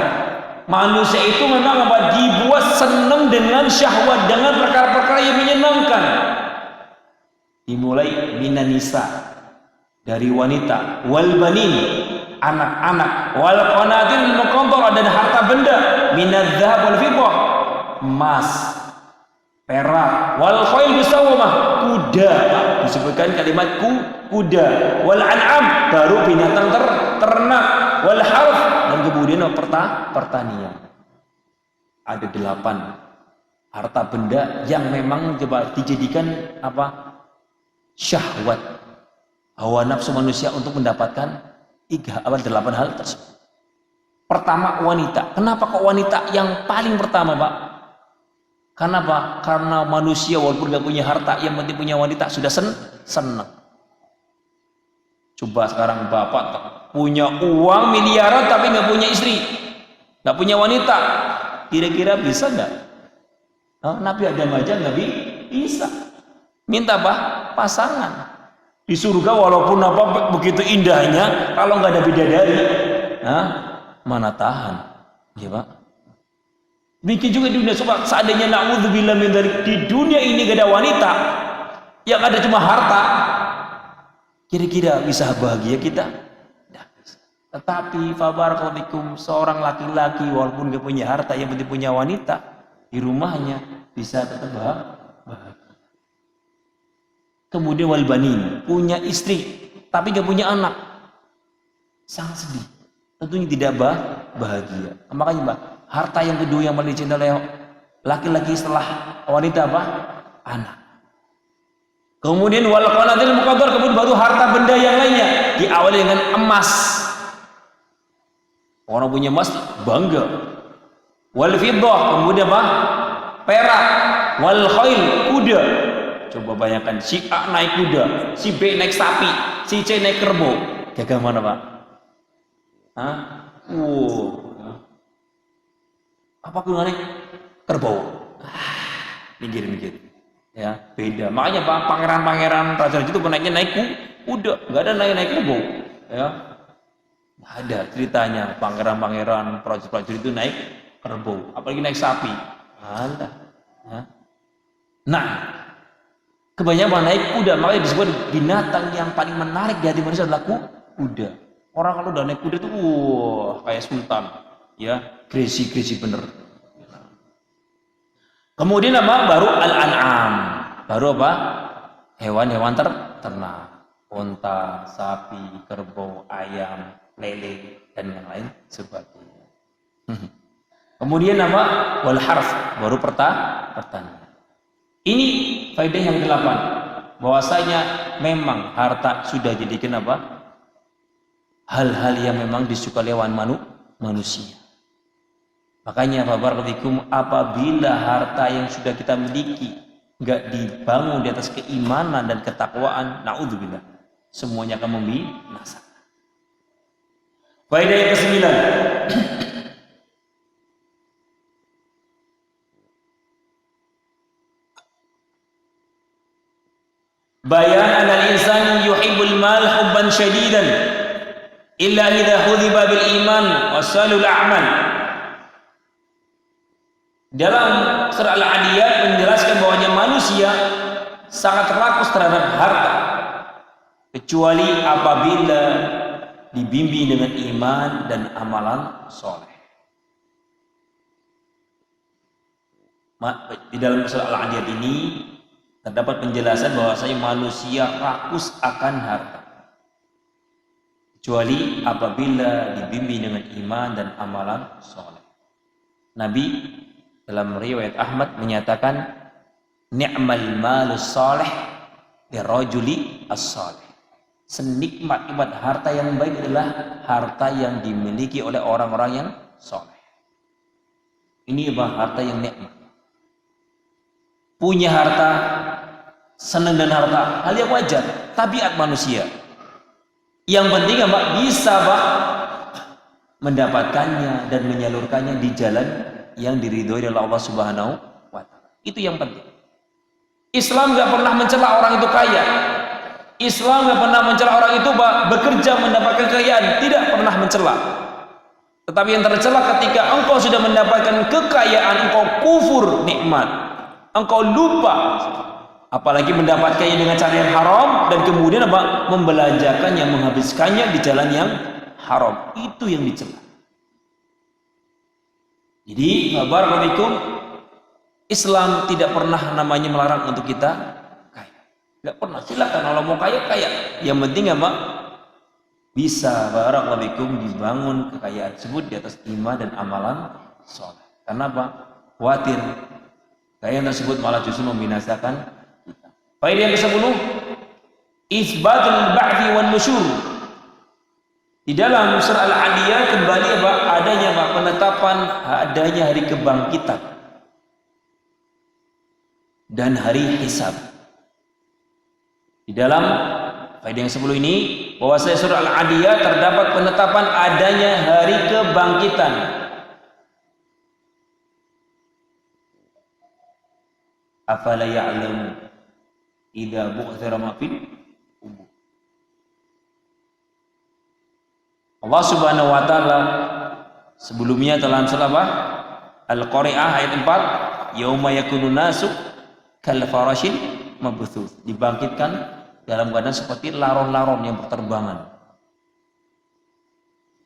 Speaker 1: manusia itu memang dibuat senang dengan syahwat, dengan perkara-perkara yang menyenangkan. Dimulai minan nisa, dari wanita, wal banin, anak-anak, wal qanatil muqantarah, dan harta benda, minadz dzahab wal fiddah, emas, perak, wal khayl musawwamah, kuda. Disebutkan kalimat kuda, wal an'am, baru binatang ternak, wal harf, dan kemudian pertanian. Ada 8 harta benda yang memang coba dijadikan syahwat, hawa nafsu manusia untuk mendapatkan 8 hal tersebut. Pertama, wanita. Kenapa kok wanita yang paling pertama Pak? Karena apa? Karena manusia walaupun gak punya harta, yang penting punya wanita sudah senang. Coba sekarang Bapak punya uang miliaran tapi gak punya istri, gak punya wanita, kira-kira bisa gak? Nabi Adam aja gak bisa. Minta apa? Pasangan. Di surga walaupun begitu indahnya, kalau nggak ada bidadari, mana tahan, ya Pak. Bikin juga di dunia. Coba seandainya na'udzubillah min dzalik, di dunia ini gak ada wanita, yang ada cuma harta, kira-kira bisa bahagia kita? Tidak bisa. Tetapi fabarakallahu fikum, seorang laki-laki walaupun gak punya harta, yang penting punya wanita di rumahnya, bisa tetap bahagia. Kemudian wal banin, punya istri tapi gak punya anak, sangat sedih, tentunya tidak bahagia. Makanya Mbak, harta yang kedua yang paling dicintai oleh laki-laki setelah wanita anak. Kemudian wal qanatil muqaddarah, kemudian baru harta benda yang lainnya, diawali dengan emas. Orang punya emas bangga. Wal fiddah, kemudian perak. Wal khayl, kuda. Coba bayangkan, si A naik kuda, si B naik sapi, si C naik kerbau. Gagah mana Pak? Apa gunanya kerbau? Minggir. Ya, beda. Makanya Pak, pangeran-pangeran raja-raja itu naiknya naik kuda, nggak ada naik kerbau. Ya, nggak ada ceritanya pangeran-pangeran prajurit-prajurit itu naik kerbau, apalagi naik sapi. Ada. Nah, kebanyakan naik kuda, makanya disebut binatang yang paling menarik di hati manusia adalah kuda. Orang kalau udah naik kuda itu kayak sultan, ya, crazy bener. Kemudian apa? Baru al-an'am. Baru apa? Hewan-hewan ternak. Unta, sapi, kerbau, ayam, lele, dan yang lain sebagainya. Kemudian apa? Wal harf. Baru pertanian. Ini faedah yang 8. Bahwasanya memang harta sudah jadikan apa? Hal-hal yang memang disukai oleh manusia. Makanya barakallahu apabila harta yang sudah kita miliki enggak dibangun di atas keimanan dan ketakwaan, naudzubillah, semuanya akan membinasakan. Faedah yang ke-9. Bayan anal insani yuhibbul mal hubban syadidan illa idza hudhiba bil iman wasalul a'mal. Dalam surah Al-Adiyat menjelaskan bahwanya manusia sangat rakus terhadap harta kecuali apabila dibimbing dengan iman dan amalan soleh. Di dalam surah Al-Adiyat ini terdapat penjelasan bahwasanya manusia rakus akan harta kecuali apabila dibimbing dengan iman dan amalan soleh. Nabi dalam riwayat Ahmad menyatakan ni'mal malus salih lirajuli as-salih. Senikmat-nikmat harta yang baik adalah harta yang dimiliki oleh orang-orang yang soleh. Ini adalah harta yang nikmat. Punya harta, senang dan harta, hal yang wajar, tabiat manusia. Yang penting apa? Bisa mendapatkannya dan menyalurkannya di jalan yang diridhoi oleh Allah Subhanahu wa Ta'ala. Itu yang penting. Islam nggak pernah mencela orang itu kaya. Islam nggak pernah mencela orang itu bekerja mendapatkan kekayaan, tidak pernah mencela. Tetapi yang tercela ketika engkau sudah mendapatkan kekayaan, engkau kufur nikmat, engkau lupa, apalagi mendapatkannya dengan cara yang haram dan kemudian apa? Membelanjakannya, menghabiskannya di jalan yang haram. Itu yang dicela. Jadi, barakallahu Islam tidak pernah namanya melarang untuk kita kaya. Tidak pernah. Silakan kalau mau kaya, kaya. Yang penting apa? Bisa barakallahu dibangun kekayaan tersebut di atas iman dan amalan soleh. Karena apa? Khawatir kekayaan tersebut malah justru membinasakan kita. Faedah yang ke-10, isbatul ba'thi wan nusyur. Di dalam surah Al-Adiyat kembali adanya penetapan adanya hari kebangkitan dan hari hisab. Di dalam faedah yang 10 ini bahwasanya surah Al-Adiyat terdapat penetapan adanya hari kebangkitan. Afala ya'lamu idza bu'thira ma fil qubur. Allah Subhanahu wa Ta'ala sebelumnya dalam surah Al-Qari'ah ayat 4, yauma yakunu nasu kal farashil mabthuth, dibangkitkan dalam keadaan seperti laron-laron yang berterbangan.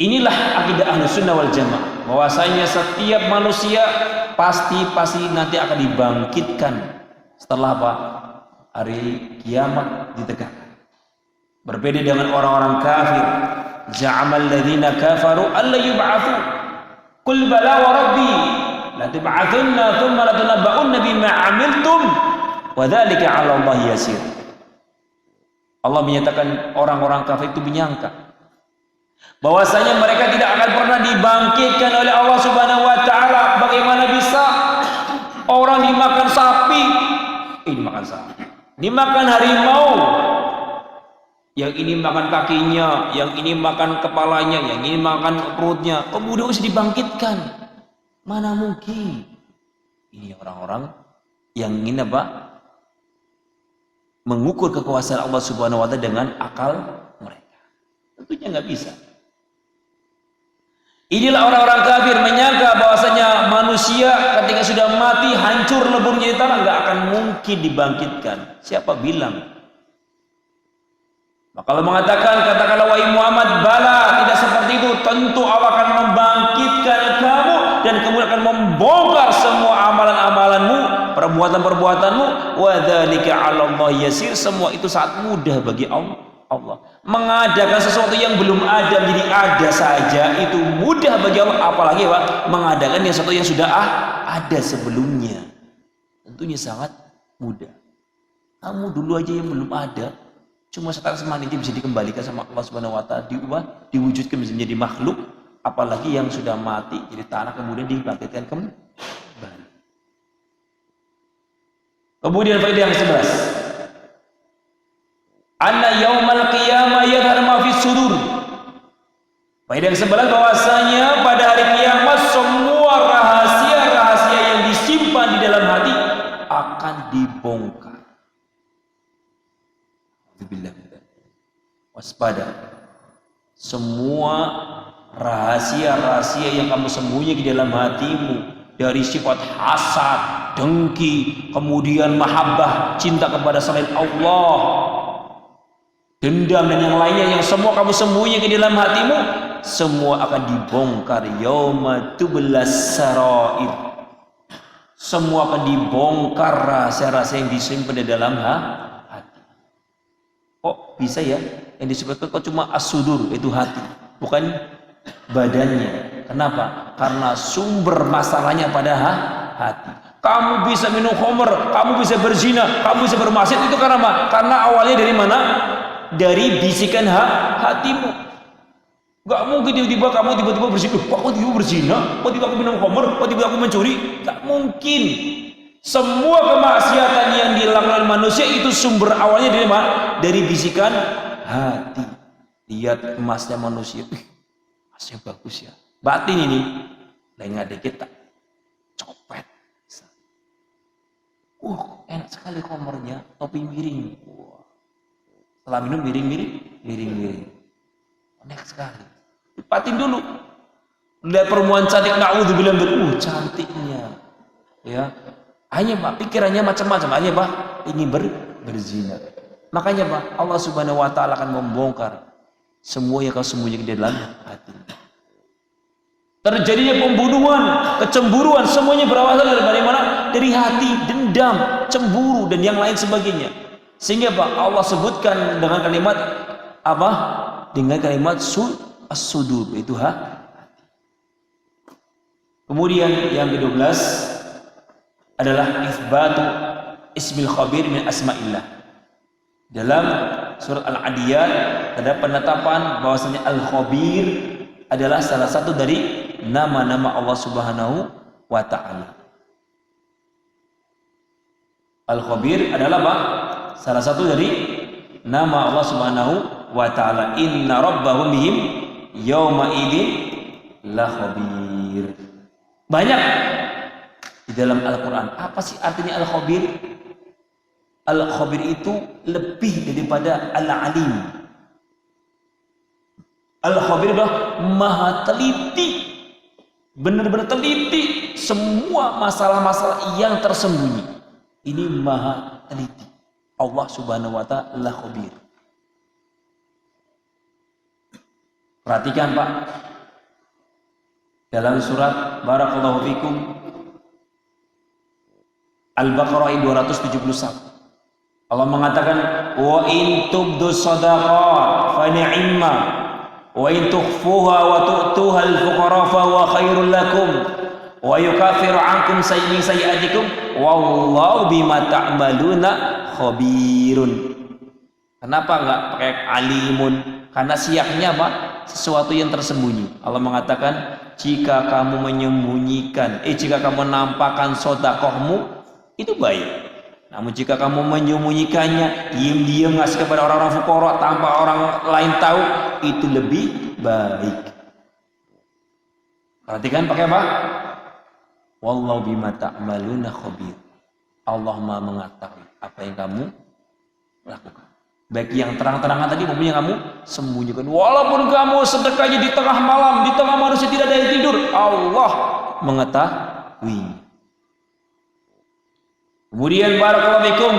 Speaker 1: Inilah akidah Ahlussunnah wal Jamaah, bahwasanya setiap manusia pasti nanti akan dibangkitkan setelah hari kiamat ditegakkan. Berbeda dengan orang-orang kafir, za'amal ladzina kafaru alla yub'atsu qul bala wa rabbi la tub'atsunna thumma la tunabba'unna bima 'amiltum wa dzalika 'ala Allah yasir. Allah menyatakan orang-orang kafir itu menyangka bahwasanya mereka tidak akan pernah dibangkitkan oleh Allah Subhanahu wa Ta'ala. Bagaimana bisa orang dimakan sapi, ini makan sapi, dimakan harimau, yang ini makan kakinya, yang ini makan kepalanya, yang ini makan perutnya, kemudian harus dibangkitkan? Mana mungkin? Ini orang-orang yang ingin mengukur kekuasaan Allah Subhanahu wa Ta'ala dengan akal mereka. Tentunya nggak bisa. Inilah orang-orang kafir menyangka bahwasanya manusia ketika sudah mati hancur lebur jadi tanah nggak akan mungkin dibangkitkan. Siapa bilang? Maka Allah mengatakan, katakanlah wahai Muhammad, bala, tidak seperti itu. Tentu Allah akan membangkitkan kamu dan kemudian akan membongkar semua amalan-amalanmu, perbuatan-perbuatanmu. Wa dzalika 'ala Allah yasir. Semua itu sangat mudah bagi Allah. Mengadakan sesuatu yang belum ada menjadi ada saja itu mudah bagi Allah, apalagi Pak mengadakan yang sesuatu yang sudah ada sebelumnya. Tentunya sangat mudah. Kamu dulu aja yang belum ada, cuma sekarang semani bisa dikembalikan sama Allah Subhanahu wa taala, diubah, diwujudkan menjadi makhluk, apalagi yang sudah mati jadi tanah kemudian dibangkitkan kembali. Kemudian faedah yang 11. Anna yaumal qiyamah yadhar ma fis sudur. Faedah yang 11 bahwasanya pada hari kiamat semua rahasia-rahasia yang disimpan di dalam hati akan dibongkar. Waspada. Semua rahasia-rahasia yang kamu sembunyi di dalam hatimu, dari sifat hasad, dengki, kemudian mahabbah, cinta kepada selain Allah, dendam dan yang lainnya yang semua kamu sembunyi di dalam hatimu, semua akan dibongkar. Yauma tublas sarair. Semua akan dibongkar rahasia-rahasia yang disimpan di dalam hati. Kok bisa ya? Yang disebutkan kok cuma as-sudur, itu hati, bukan badannya. Kenapa? Karena sumber masalahnya pada hati. Kamu bisa minum khamr, kamu bisa berzina, kamu bisa bermaksiat, itu karena apa? Karena awalnya dari mana? Dari bisikan hatimu. Gak mungkin tiba-tiba kamu tiba-tiba berzina. Kok aku tiba-tiba berzina? Kok tiba-tiba aku minum khamr? Kok tiba-tiba aku mencuri? Gak mungkin. Semua kemaksiatan yang dilakukan manusia itu sumber awalnya dari mana? Dari bisikan hati. Lihat emasnya manusia, emasnya bagus ya. Batin ini lengah dikit tak copet. Enak sekali khamrnya, topi miring. Setelah minum miring. Enak sekali. Dipatin dulu. Lihat perempuan cantik, naudzubillah, cantiknya. Ya. Hanya Pak, pikirannya macam-macam. Hanya Pak, ingin berzina. Makanya Pak, Allah Subhanahu wa taala akan membongkar semua yang kau sembunyikan di dalam hati. Terjadinya pembunuhan, kecemburuan, semuanya berawal dari mana? Dari hati, dendam, cemburu dan yang lain sebagainya. Sehingga Pak, Allah sebutkan dengan kalimat apa? Dengan kalimat as-sudur, itu hati. Kemudian yang ke-12 adalah itsbatu ismil khabir min asma'illah. Dalam surat Al-Adiyat ada penetapan bahwasanya Al-Khabir adalah salah satu dari nama-nama Allah Subhanahu wa taala. Al-Khabir adalah apa? Salah satu dari nama Allah Subhanahu wa taala. Inna rabbahum bihim yauma idzin la khabir. Banyak di dalam Al-Qur'an. Apa sih artinya Al-Khabir? Al-Khabir itu lebih daripada Al-Alim. Al-Khabir adalah maha teliti, benar-benar teliti semua masalah-masalah yang tersembunyi. Ini maha teliti. Allah Subhanahu wa taala Khabir. Perhatikan Pak, dalam surat Barakallahu Fikum Al-Baqarah 271 Allah mengatakan, wa in tubdu sadaqat fa ni'ma wa in tukhfuha wa tu'tuha al-fuqara fa huwa khairul lakum wa yukaffiru 'ankum sayyi'atikum wallahu bima ta'maluna khabirun. Kenapa enggak pakai alimun? Karena siaknya apa? Sesuatu yang tersembunyi. Allah mengatakan, jika kamu menyembunyikan, jika kamu menampakkan sedekahmu itu baik. Namun jika kamu menyembunyikannya, diam-diam ngasih kepada orang-orang fuqara tanpa orang lain tahu, itu lebih baik. Perhatikan pakai apa? Wallahu bima ta'maluna khabir. Allah Maha mengetahui apa yang kamu lakukan. Baik yang terang-terangan tadi maupun yang kamu sembunyikan. Walaupun kamu sedekahnya di tengah malam, di tengah manusia tidak ada yang tidur, Allah mengetahui. Kemudian barakallahu fikum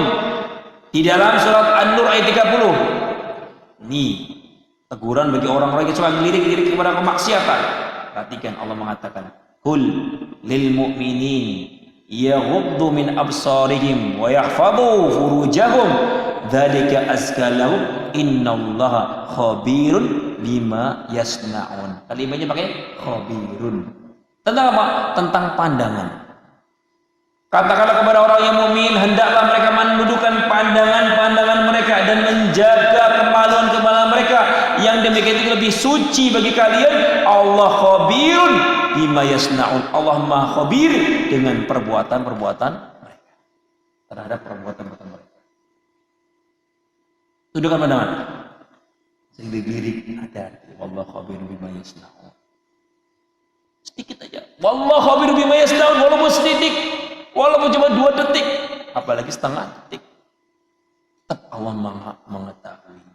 Speaker 1: di dalam surat An-Nur ayat 30. Ini teguran bagi orang-orang yang suka melirik-lirik kepada kemaksiatan. Perhatikan Allah mengatakan, "Qul lil mu'minin yaghuddu min absarihim wa yahfadhu furujahum dzalika azka lahum innallaha khabirun bima yasnaun." Kalimatnya pakai khabirun. Tentang apa? Tentang pandangan. Katakanlah kepada orang yang mukmin, hendaklah mereka menundukkan pandangan-pandangan mereka dan menjaga kemaluan-kemaluan mereka. Yang demikian itu lebih suci bagi kalian. Allah khabirun bima yasnaun. Allah Maha khabir dengan perbuatan-perbuatan mereka. Terhadap perbuatan-perbuatan mereka. Tundukkan pandangan. Lirik ada. Allah khabir bima yasnaun. Sedikit aja. Wallahu khabir bima yasnaun, walaupun sedikit. Walaupun cuma 2 detik, apalagi setengah detik, tetap Allah Maha mengetahui.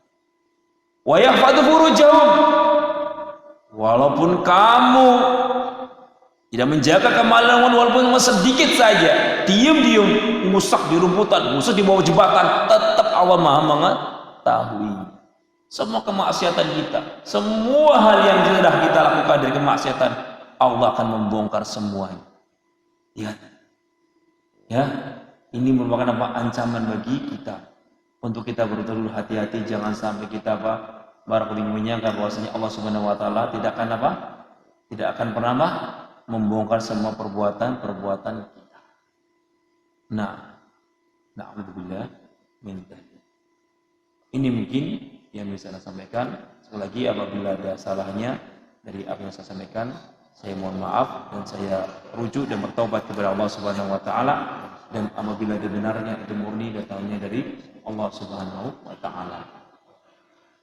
Speaker 1: Wa yahfadhu furujahum, walaupun kamu tidak menjaga kemaluan walaupun sedikit saja, diam-diam ngusak di rumputan, ngusak di bawah jembatan, tetap Allah Maha mengetahui. Semua kemaksiatan kita, semua hal yang sudah kita lakukan dari kemaksiatan, Allah akan membongkar semuanya. Lihat. Ya, ini merupakan apa? Ancaman bagi kita untuk kita betul-betul hati-hati, jangan sampai kita apa? Barakallahu menyangka bahwasanya Allah Subhanahu wa taala tidak akan apa? Tidak akan pernah apa? Membongkar semua perbuatan-perbuatan kita. Nah, na'udzubillah min dzalik. Ini mungkin yang bisa saya sampaikan. Sekali lagi apabila ada salahnya dari apa yang saya sampaikan, saya mohon maaf dan saya rujuk dan bertaubat kepada Allah Subhanahu wa taala, dan apabila ada benarnya itu murni datangnya dari Allah Subhanahu wa taala.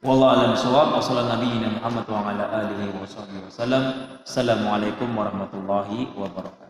Speaker 1: Wallahu a'lam bishawab. Wassallallahu nabiyina Muhammad wa ala alihi wa sahbihi wasallam. Assalamualaikum warahmatullahi wabarakatuh.